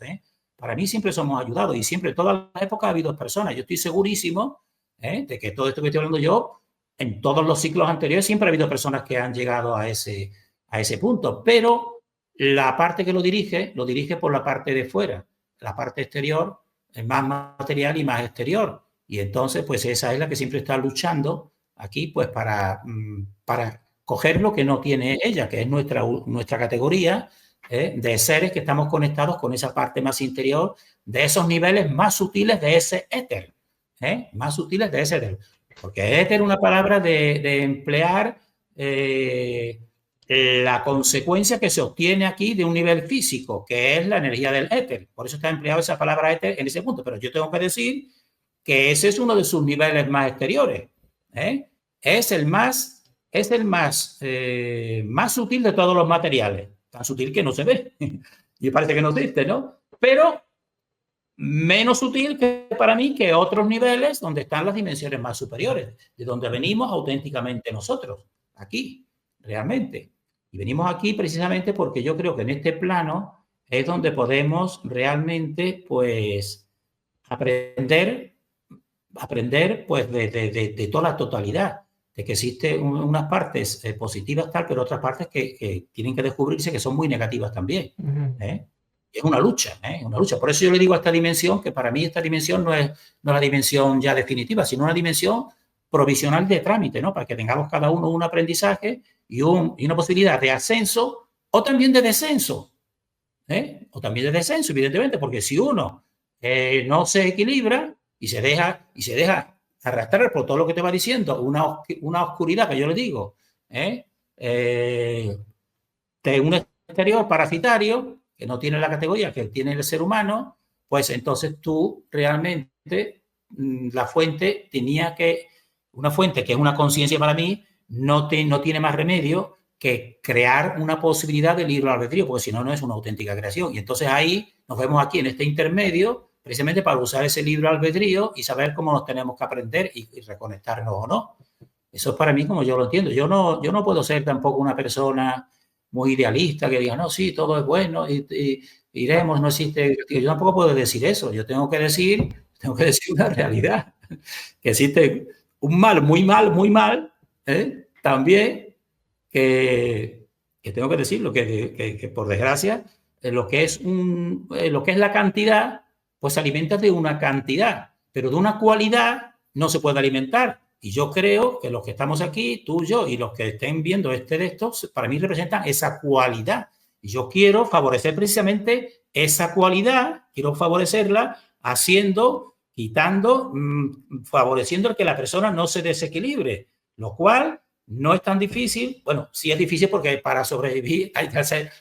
Para mí siempre somos ayudados y siempre, en todas las épocas ha habido personas. Yo estoy segurísimo de que todo esto que estoy hablando yo, en todos los ciclos anteriores siempre ha habido personas que han llegado a ese punto, pero la parte que lo dirige por la parte de fuera. La parte exterior es más material y más exterior. Y entonces, pues esa es la que siempre está luchando aquí, pues para coger lo que no tiene ella, que es nuestra categoría de seres que estamos conectados con esa parte más interior, de esos niveles más sutiles de ese éter. Más sutiles de ese éter. Porque éter es una palabra de emplear la consecuencia que se obtiene aquí de un nivel físico, que es la energía del éter. Por eso está empleado esa palabra éter en ese punto. Pero yo tengo que decir que ese es uno de sus niveles más exteriores. Es el más sutil de todos los materiales. Tan sutil que no se ve. Y parece que no existe, ¿no? Pero menos sutil que para mí que otros niveles donde están las dimensiones más superiores, de donde venimos auténticamente nosotros, aquí, realmente. Y venimos aquí precisamente porque yo creo que en este plano es donde podemos realmente, pues, aprender pues de toda la totalidad, de que existen unas partes positivas tal, pero otras partes que tienen que descubrirse que son muy negativas también. Es una lucha, una lucha. Por eso yo le digo a esta dimensión que para mí esta dimensión no es la dimensión ya definitiva, sino una dimensión provisional de trámite, ¿no? Para que tengamos cada uno un aprendizaje y una posibilidad de ascenso o también de descenso. O también de descenso, evidentemente, porque si uno no se equilibra y se deja arrastrar por todo lo que te va diciendo, una oscuridad que yo le digo, de un exterior parasitario que no tiene la categoría que tiene el ser humano, pues entonces tú realmente la fuente una fuente que es una conciencia para mí, no tiene más remedio que crear una posibilidad de libre albedrío, porque si no, no es una auténtica creación. Y entonces ahí nos vemos aquí en este intermedio, precisamente para usar ese libre albedrío y saber cómo nos tenemos que aprender y reconectarnos o no. Eso es para mí como yo lo entiendo. Yo no puedo ser tampoco una persona muy idealista, que diga, no, sí, todo es bueno, y iremos, no existe. Yo tampoco puedo decir eso. Yo tengo que decir una realidad, que existe un mal, muy mal, también, que tengo que decirlo, que por desgracia, lo que es la cantidad, pues se alimenta de una cantidad, pero de una cualidad no se puede alimentar. Y yo creo que los que estamos aquí, tú, yo y los que estén viendo de estos, para mí representan esa cualidad. Y yo quiero favorecer precisamente esa cualidad, quiero favorecerla favoreciendo el que la persona no se desequilibre, lo cual no es tan difícil. Bueno, sí es difícil porque para sobrevivir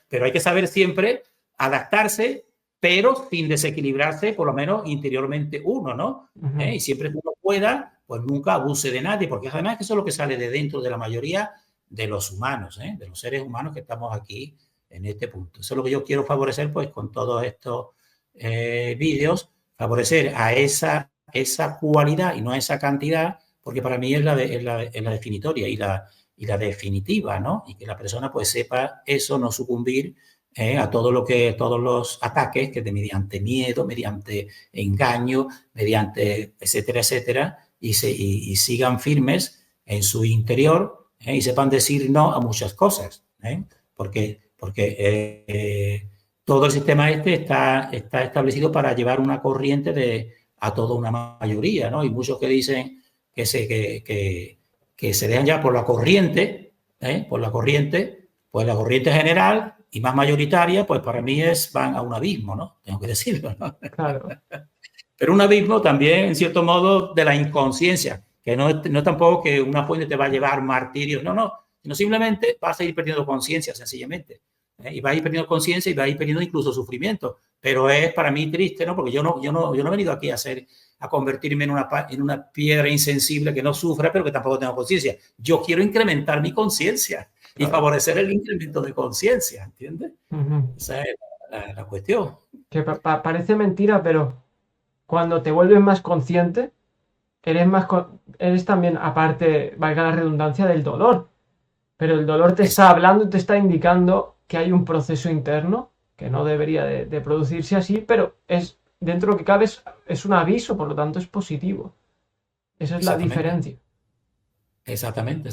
pero hay que saber siempre adaptarse, pero sin desequilibrarse, por lo menos interiormente uno, ¿no? Y siempre que uno pueda, pues nunca abuse de nadie, porque además eso es lo que sale de dentro de la mayoría de los humanos, de los seres humanos que estamos aquí en este punto. Eso es lo que yo quiero favorecer, pues con todos estos vídeos, favorecer a esa cualidad y no a esa cantidad, porque para mí es la definitoria y la definitiva, ¿no? Y que la persona pues sepa eso, no sucumbir a todos los ataques que mediante miedo, mediante engaño, mediante etcétera, etcétera, y sigan firmes en su interior y sepan decir no a muchas cosas, porque todo el sistema está establecido para llevar una corriente a toda una mayoría, ¿no? Y muchos que dicen que se dejan ya por la corriente, pues la corriente general y más mayoritaria, pues para mí van a un abismo, ¿no? Tengo que decirlo, ¿no? Claro. Pero un abismo también, en cierto modo, de la inconsciencia, que no tampoco que una fuente te va a llevar martirios, no, sino simplemente vas a ir perdiendo conciencia, sencillamente. Y vas a ir perdiendo conciencia y vas a ir perdiendo incluso sufrimiento. Pero es para mí triste, ¿no? Porque yo no he venido aquí a convertirme en una piedra insensible que no sufra, pero que tampoco tenga conciencia. Yo quiero incrementar mi conciencia y favorecer el incremento de conciencia, ¿entiendes? Esa es la cuestión. Que parece mentira, pero cuando te vuelves más consciente, eres también, aparte, valga la redundancia, del dolor. Pero el dolor te está hablando, te está indicando que hay un proceso interno que no debería de producirse así, pero es dentro de lo que cabe es un aviso, por lo tanto es positivo. Esa es la diferencia. Exactamente.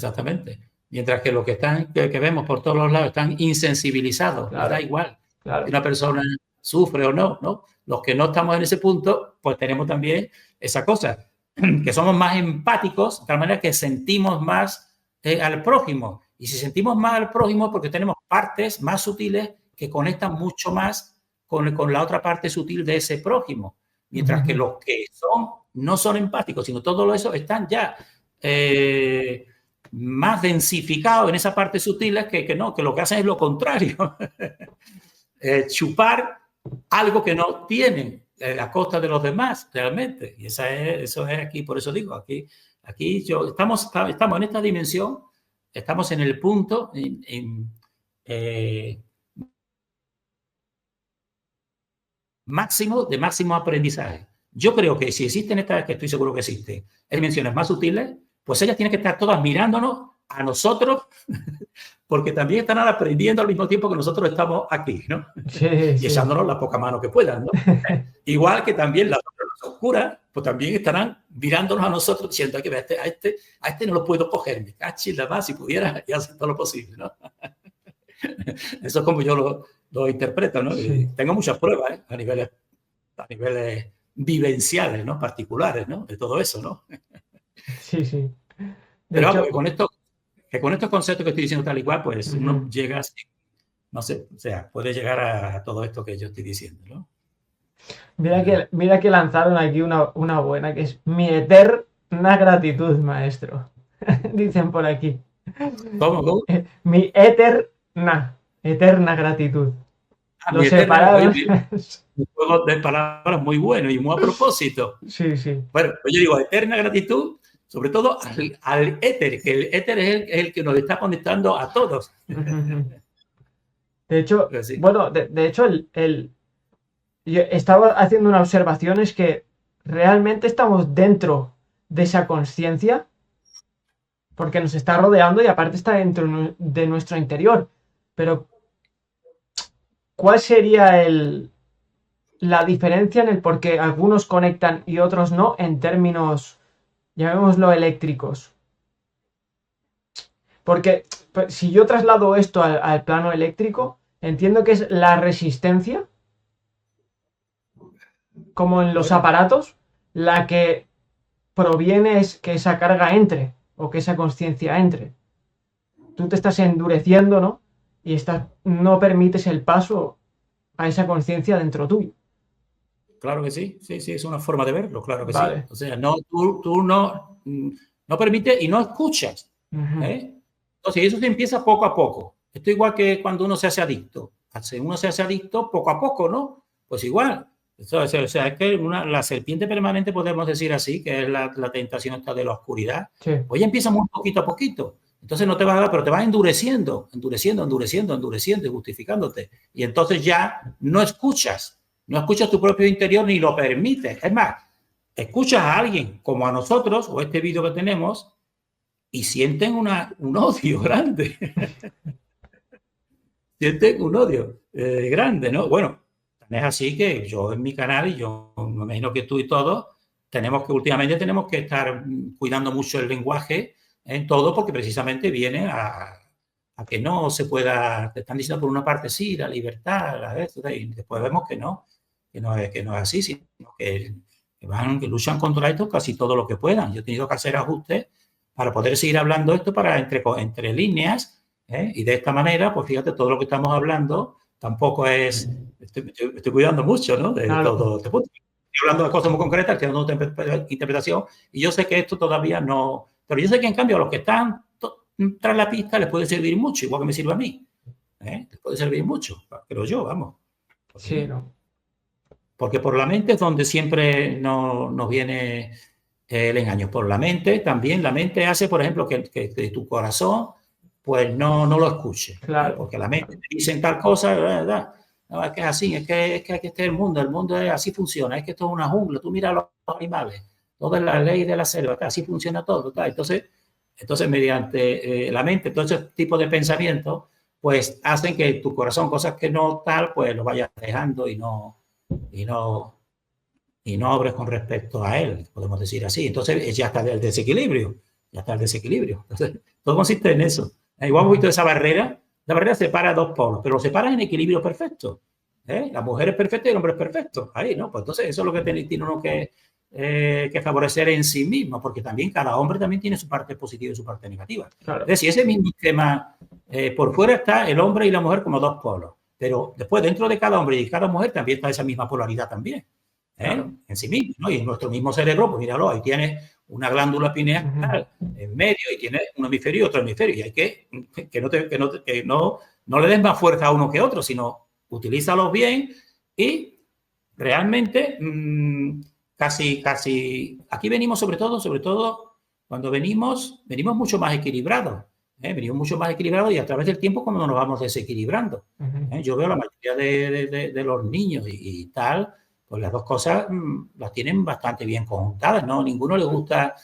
Mientras que los que vemos por todos los lados están insensibilizados, claro, da igual claro, que una persona sufre o no, ¿no? Los que no estamos en ese punto, pues tenemos también esa cosa, que somos más empáticos, de tal manera que sentimos más al prójimo. Y si sentimos más al prójimo, porque tenemos partes más sutiles que conectan mucho más con la otra parte sutil de ese prójimo. Mientras que los que no son empáticos, sino todo eso están ya más densificados en esa parte sutil, que lo que hacen es lo contrario. Chupar algo que no tienen a costa de los demás, realmente. Y eso es aquí, por eso digo, aquí estamos en esta dimensión, estamos en el punto máximo aprendizaje. Yo creo que si existen estas, que estoy seguro que existen, dimensiones más sutiles, pues ellas tienen que estar todas mirándonos a nosotros, porque también están aprendiendo al mismo tiempo que nosotros estamos aquí, ¿no? Sí, y echándonos la poca mano que puedan, ¿no? Igual que también las oscuras, pues también estarán mirándonos a nosotros diciendo que a este no lo puedo coger, me cachi la más si pudiera y hacer todo lo posible, ¿no? Eso es como yo lo interpreto, ¿no? Sí. Tengo muchas pruebas a niveles vivenciales, ¿no? Particulares, ¿no? De todo eso, ¿no? Sí. Pero hecho, con estos conceptos que estoy diciendo tal y cual, pues uno llega, no sé, o sea, puede llegar a todo esto que yo estoy diciendo, ¿no? Mira que lanzaron aquí una buena, que es mi eterna gratitud, maestro. Dicen por aquí. ¿Cómo? Mi eterna gratitud. Los separados. Un juego de palabras muy bueno y muy a propósito. Sí. Bueno, pues yo digo, eterna gratitud, sobre todo al éter, que el éter es el que nos está conectando a todos. De hecho, sí. Bueno, de hecho, yo estaba haciendo una observación, es que realmente estamos dentro de esa conciencia, porque nos está rodeando y aparte está dentro de nuestro interior. Pero ¿cuál sería la diferencia en el por qué algunos conectan y otros no en términos, llamémoslo, eléctricos? Porque pues, si yo traslado esto al plano eléctrico, entiendo que es la resistencia, como en los Bueno, aparatos, la que proviene es que esa carga entre o que esa conciencia entre. Tú te estás endureciendo, ¿no? Y no permites el paso a esa conciencia dentro tuyo. claro que sí, sí, sí, es una forma de verlo, claro que sí. Vale. O sea, no, tú no, no permites y no escuchas. Ujú. ¿Eh? Entonces, eso se empieza poco a poco. Esto igual que cuando uno se hace adicto. Uno se hace adicto poco a poco, ¿no? Pues igual. Entonces, o sea, es que la serpiente permanente, podemos decir así, que es la tentación esta de la oscuridad, Sí, pues ya empieza muy poquito a poquito. Entonces no te vas a dar, pero te vas endureciendo, endureciendo, endureciendo, endureciendo y justificándote. Y entonces ya no escuchas tu propio interior ni lo permites. Es más, escuchas a alguien como a nosotros, o este vídeo que tenemos, y sienten un odio grande. Sienten un odio grande, ¿no? Bueno, es así que yo en mi canal, y yo me imagino que tú y todos, últimamente tenemos que estar cuidando mucho el lenguaje en todo, porque precisamente viene a que no se pueda, te están diciendo por una parte sí, la libertad, y después vemos que no es así, sino que luchan contra esto casi todo lo que puedan. Yo he tenido que hacer ajustes para poder seguir hablando esto para entre líneas, y de esta manera, pues fíjate, todo lo que estamos hablando tampoco es, estoy cuidando mucho, ¿no? De claro. todo este punto. Estoy hablando de cosas muy concretas, estoy dando otra interpretación, y yo sé que esto todavía no, pero yo sé que en cambio a los que están tras la pista les puede servir mucho, igual que me sirve a mí, les puede servir mucho, creo yo, vamos. Sí, Porque, no. porque por la mente es donde siempre nos viene el engaño. Por la mente, también la mente hace, por ejemplo, que tu corazón pues no lo escuche, Claro. porque la mente te dice tal cosa, ¿verdad? No, es que es así, es que aquí está el mundo es, así funciona, es que esto es una jungla, tú mira a los animales, toda la ley de la selva, así funciona todo. Entonces mediante la mente, todo ese tipo de pensamientos, pues hacen que tu corazón, cosas que no tal, pues lo vayas dejando y no, y no obres con respecto a él, podemos decir así. Entonces ya está el desequilibrio, ya está el desequilibrio. Entonces, todo consiste en eso. Igual hemos visto esa barrera, la barrera separa dos polos, pero lo separa en equilibrio perfecto. La mujer es perfecta y el hombre es perfecto. Ahí, ¿no? Pues entonces eso es lo que tiene uno que favorecer en sí mismo, porque también cada hombre también tiene su parte positiva y su parte negativa. Claro. Es decir, ese mismo tema, por fuera está el hombre y la mujer como dos polos, pero después dentro de cada hombre y cada mujer también está esa misma polaridad también. Claro. En sí mismo, ¿no? Y en nuestro mismo cerebro, pues míralo, ahí tienes una glándula pineal en medio y tienes un hemisferio y otro hemisferio. Y hay no le des más fuerza a uno que a otro, sino utilízalos bien y realmente casi, aquí venimos sobre todo, cuando venimos mucho más equilibrados. Venimos mucho más equilibrados y a través del tiempo cuando nos vamos desequilibrando. Yo veo la mayoría de los niños y tal, pues las dos cosas las tienen bastante bien conjuntadas, ¿no? Ninguno le gusta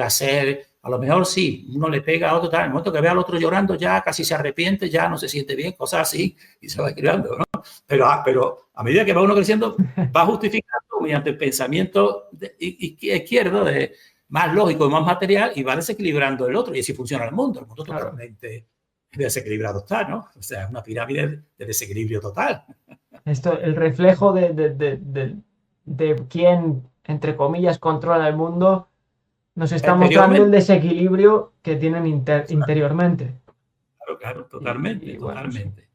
hacer, a lo mejor sí, uno le pega a otro, tal, en el momento que ve al otro llorando ya casi se arrepiente, ya no se siente bien, cosas así, y se va creando, ¿no? Pero a medida que va uno creciendo, va justificando mediante el pensamiento izquierdo, más lógico y más material, y va desequilibrando el otro, y así funciona el mundo Claro. totalmente desequilibrado está, ¿no? O sea, una pirámide de desequilibrio total. Esto, el reflejo de quién, entre comillas, controla el mundo, nos está mostrando el Exteriormente, desequilibrio que tienen interiormente. claro, Y totalmente, bueno, sí. totalmente.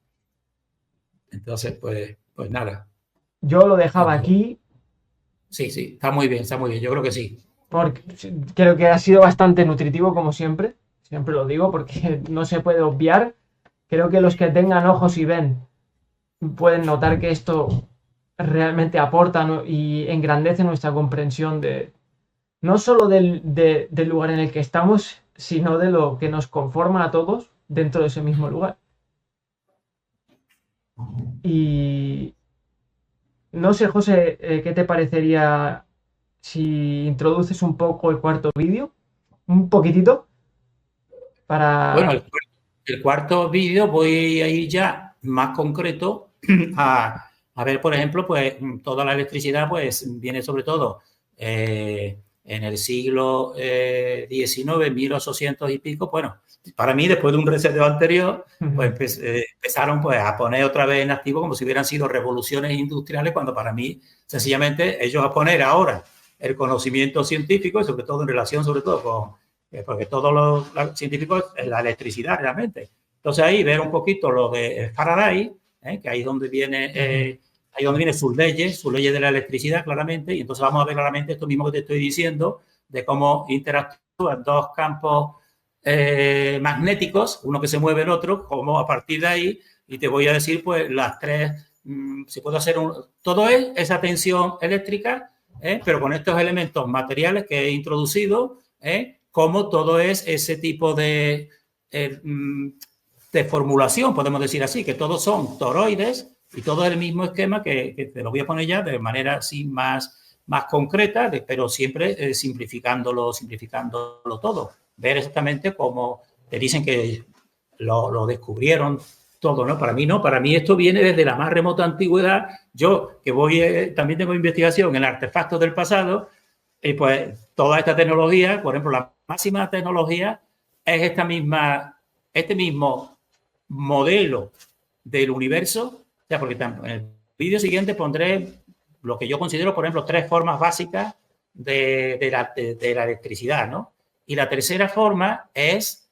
Entonces, pues nada. Yo lo dejaba aquí Sí, sí, está muy bien, yo creo que sí. porque creo que ha sido bastante nutritivo, como siempre. Siempre lo digo porque no se puede obviar. Creo que los que tengan ojos y ven pueden notar que esto realmente aporta, ¿no? Y engrandece nuestra comprensión de no solo del lugar en el que estamos, sino de lo que nos conforma a todos dentro de ese mismo lugar. Y no sé, José, ¿qué te parecería si introduces un poco el cuarto vídeo? Un poquitito Bueno, para... el cuarto vídeo voy a ir ya más concreto a ver, por ejemplo, pues toda la electricidad pues viene sobre todo en el siglo XIX, 1800 y pico. Bueno, para mí, después de un reseteo anterior, pues empezaron pues a poner otra vez en activo como si hubieran sido revoluciones industriales, cuando para mí, sencillamente, ellos a poner ahora el conocimiento científico, y sobre todo en relación, sobre todo con, porque todos los científicos es la electricidad realmente. Entonces ahí ver un poquito lo de Faraday, que ahí es donde viene... ahí donde vienen sus leyes de la electricidad, claramente, y entonces vamos a ver claramente esto mismo que te estoy diciendo, de cómo interactúan dos campos magnéticos, uno que se mueve el otro, como a partir de ahí, y te voy a decir, pues, las tres, se puede hacer todo es esa tensión eléctrica, pero con estos elementos materiales que he introducido, como todo es ese tipo de formulación, podemos decir así, que todos son toroides, y todo el mismo esquema que te lo voy a poner ya de manera así más concreta, pero siempre simplificándolo todo. Ver exactamente cómo te dicen que lo descubrieron todo, ¿no? Para mí no, para mí esto viene desde la más remota antigüedad. Yo, que voy, también tengo investigación en artefactos del pasado, y pues toda esta tecnología, por ejemplo, la máxima tecnología es este mismo modelo del universo. O sea, porque en el vídeo siguiente pondré lo que yo considero, por ejemplo, 3 formas básicas de la electricidad, ¿no? Y la tercera forma es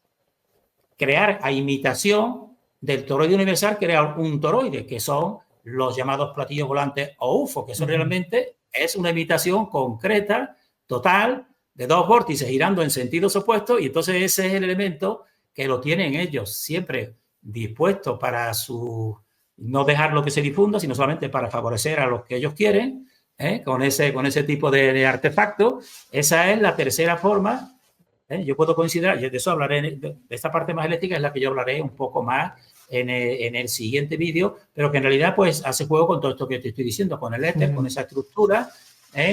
crear a imitación del toroide universal, crear un toroide, que son los llamados platillos volantes o UFO, que eso realmente es una imitación concreta, total, de 2 vórtices girando en sentidos opuestos, y entonces ese es el elemento que lo tienen ellos siempre dispuesto para su... no dejarlo que se difunda, sino solamente para favorecer a los que ellos quieren, con ese tipo de artefacto. Esa es la tercera forma. Yo puedo considerar, y de eso hablaré, de esta parte más eléctrica es la que yo hablaré un poco más en el siguiente vídeo, pero que en realidad pues hace juego con todo esto que te estoy diciendo, con el éter, con esa estructura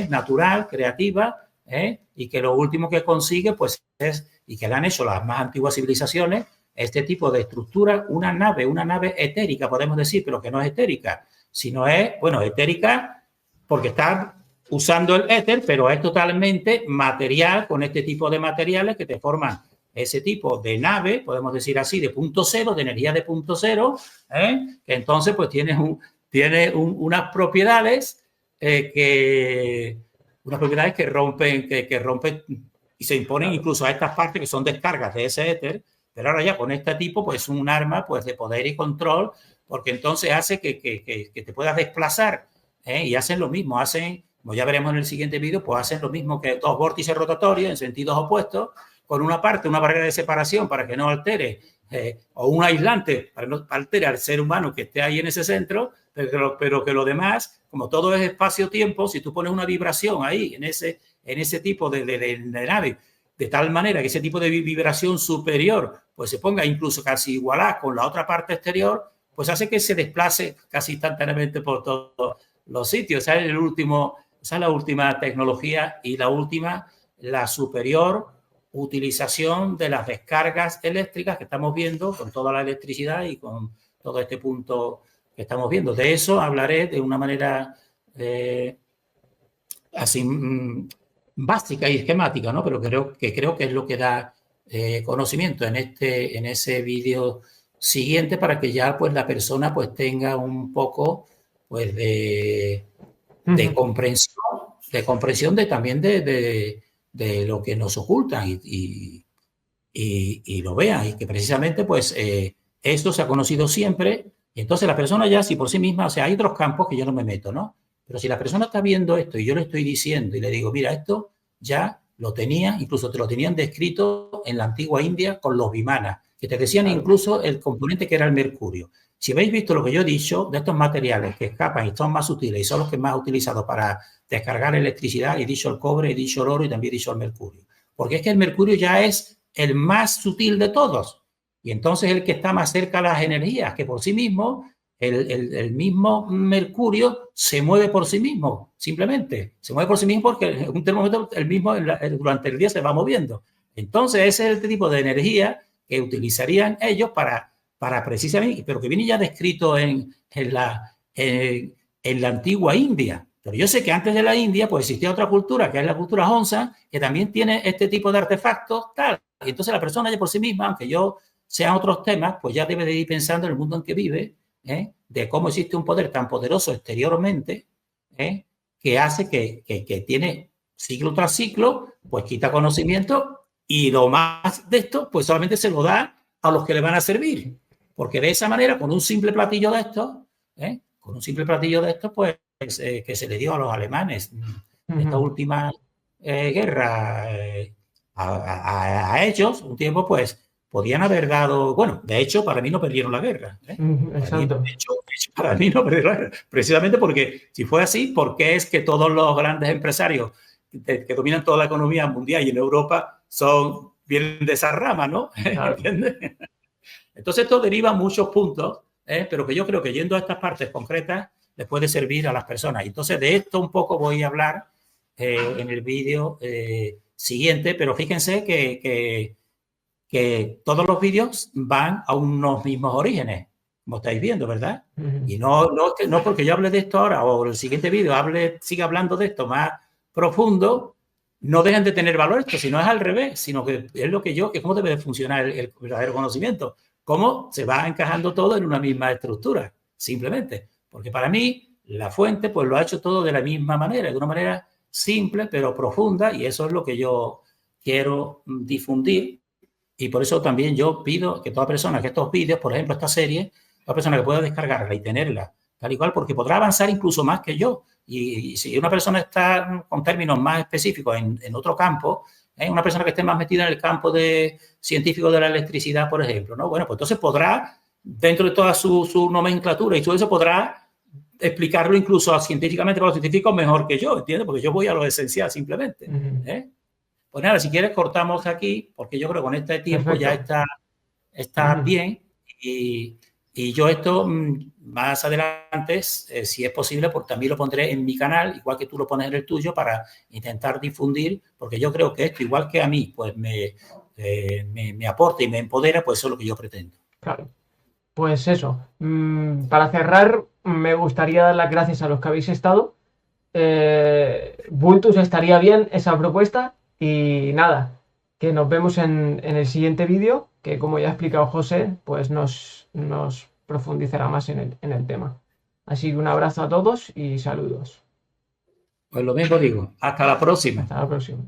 natural, creativa, y que lo último que consigue pues es, y que le han hecho las más antiguas civilizaciones, este tipo de estructura, una nave etérica, podemos decir, pero que no es etérica, sino es, bueno, etérica porque está usando el éter, pero es totalmente material, con este tipo de materiales que te forman ese tipo de nave, podemos decir así, de punto cero, de energía de punto cero, que entonces pues tiene unas propiedades que rompen y se imponen incluso a estas partes que son descargas de ese éter. Pero ahora ya con este tipo, pues un arma pues, de poder y control, porque entonces hace que te puedas desplazar, y hacen lo mismo, como ya veremos en el siguiente vídeo, pues hacen lo mismo que 2 vórtices rotatorios en sentidos opuestos, con una parte, una barrera de separación para que no altere, o un aislante para no altere al ser humano que esté ahí en ese centro, pero que lo demás, como todo es espacio-tiempo, si tú pones una vibración ahí, en ese tipo de nave, de tal manera que ese tipo de vibración superior pues se ponga incluso casi igualada con la otra parte exterior, pues hace que se desplace casi instantáneamente por todos los sitios. Esa es la última tecnología y la superior utilización de las descargas eléctricas que estamos viendo con toda la electricidad y con todo este punto que estamos viendo. De eso hablaré de una manera así básica y esquemática, ¿no? Pero creo que es lo que da conocimiento en ese vídeo siguiente, para que ya pues la persona pues tenga un poco pues de comprensión también de lo que nos ocultan y lo vean, y que precisamente pues esto se ha conocido siempre, y entonces la persona ya si por sí misma, o sea, hay otros campos que yo no me meto, ¿no? Pero si la persona está viendo esto y yo le estoy diciendo y le digo, mira, esto ya lo tenía, incluso te lo tenían descrito en la antigua India con los vimanas, que te decían incluso el componente que era el mercurio. Si habéis visto lo que yo he dicho de estos materiales que escapan y son más sutiles y son los que más utilizados para descargar electricidad, he dicho el cobre, he dicho el oro y también he dicho el mercurio. Porque es que el mercurio ya es el más sutil de todos. Y entonces el que está más cerca a las energías, que por sí mismo, el mismo mercurio se mueve por sí mismo, simplemente. Se mueve por sí mismo porque un termómetro el mismo durante el día se va moviendo. Entonces ese es el tipo de energía que utilizarían ellos para para precisamente, pero que viene ya descrito en la antigua India. Pero yo sé que antes de la India pues existía otra cultura, que es la cultura Honsa, que también tiene este tipo de artefactos, tal. Y entonces la persona ya por sí misma, aunque yo sean otros temas, pues ya debe de ir pensando en el mundo en que vive, de cómo existe un poder tan poderoso exteriormente, que hace que tiene ciclo tras ciclo, pues quita conocimiento y lo más de esto, pues solamente se lo da a los que le van a servir. Porque de esa manera, con un simple platillo de estos, pues que se le dio a los alemanes en esta última guerra a ellos, un tiempo, pues podían haber dado, bueno, de hecho, para mí no perdieron la guerra. Exacto. Para mí no perdieron la guerra. Precisamente porque, si fue así, ¿por qué es que todos los grandes empresarios que dominan toda la economía mundial y en Europa vienen de esa rama, ¿no? Claro. ¿Entiendes? Entonces, esto deriva muchos puntos, pero que yo creo que yendo a estas partes concretas les puede servir a las personas. Entonces, de esto un poco voy a hablar en el vídeo siguiente, pero fíjense que todos los vídeos van a unos mismos orígenes, como estáis viendo, ¿verdad? Y no porque yo hable de esto ahora o el siguiente vídeo siga hablando de esto más profundo, no dejan de tener valor esto, sino es al revés, sino que es lo que cómo debe de funcionar el verdadero conocimiento, cómo se va encajando todo en una misma estructura, simplemente. Porque para mí, la fuente pues lo ha hecho todo de la misma manera, de una manera simple pero profunda, y eso es lo que yo quiero difundir. Y por eso también yo pido que toda persona que estos vídeos, por ejemplo, esta serie, toda persona que pueda descargarla y tenerla tal y cual, porque podrá avanzar incluso más que yo. Y si una persona está con términos más específicos en otro campo, una persona que esté más metida en el campo científico de la electricidad, por ejemplo, ¿no? Bueno, pues entonces podrá, dentro de toda su nomenclatura y todo eso, podrá explicarlo incluso científicamente para los científicos mejor que yo, ¿entiendes? Porque yo voy a lo esencial simplemente. Pues nada, si quieres cortamos aquí, porque yo creo que con este tiempo Perfecto. Ya está bien. Y yo esto más adelante, si es posible, pues también lo pondré en mi canal, igual que tú lo pones en el tuyo, para intentar difundir, porque yo creo que esto, igual que a mí, pues me aporta y me empodera, pues eso es lo que yo pretendo. Claro. Pues eso. Para cerrar, me gustaría dar las gracias a los que habéis estado. Vultus estaría bien esa propuesta. Y nada, que nos vemos en el siguiente vídeo, que como ya ha explicado José, pues nos profundizará más en el tema. Así que un abrazo a todos y saludos. Pues lo mismo digo. Hasta la próxima. Hasta la próxima.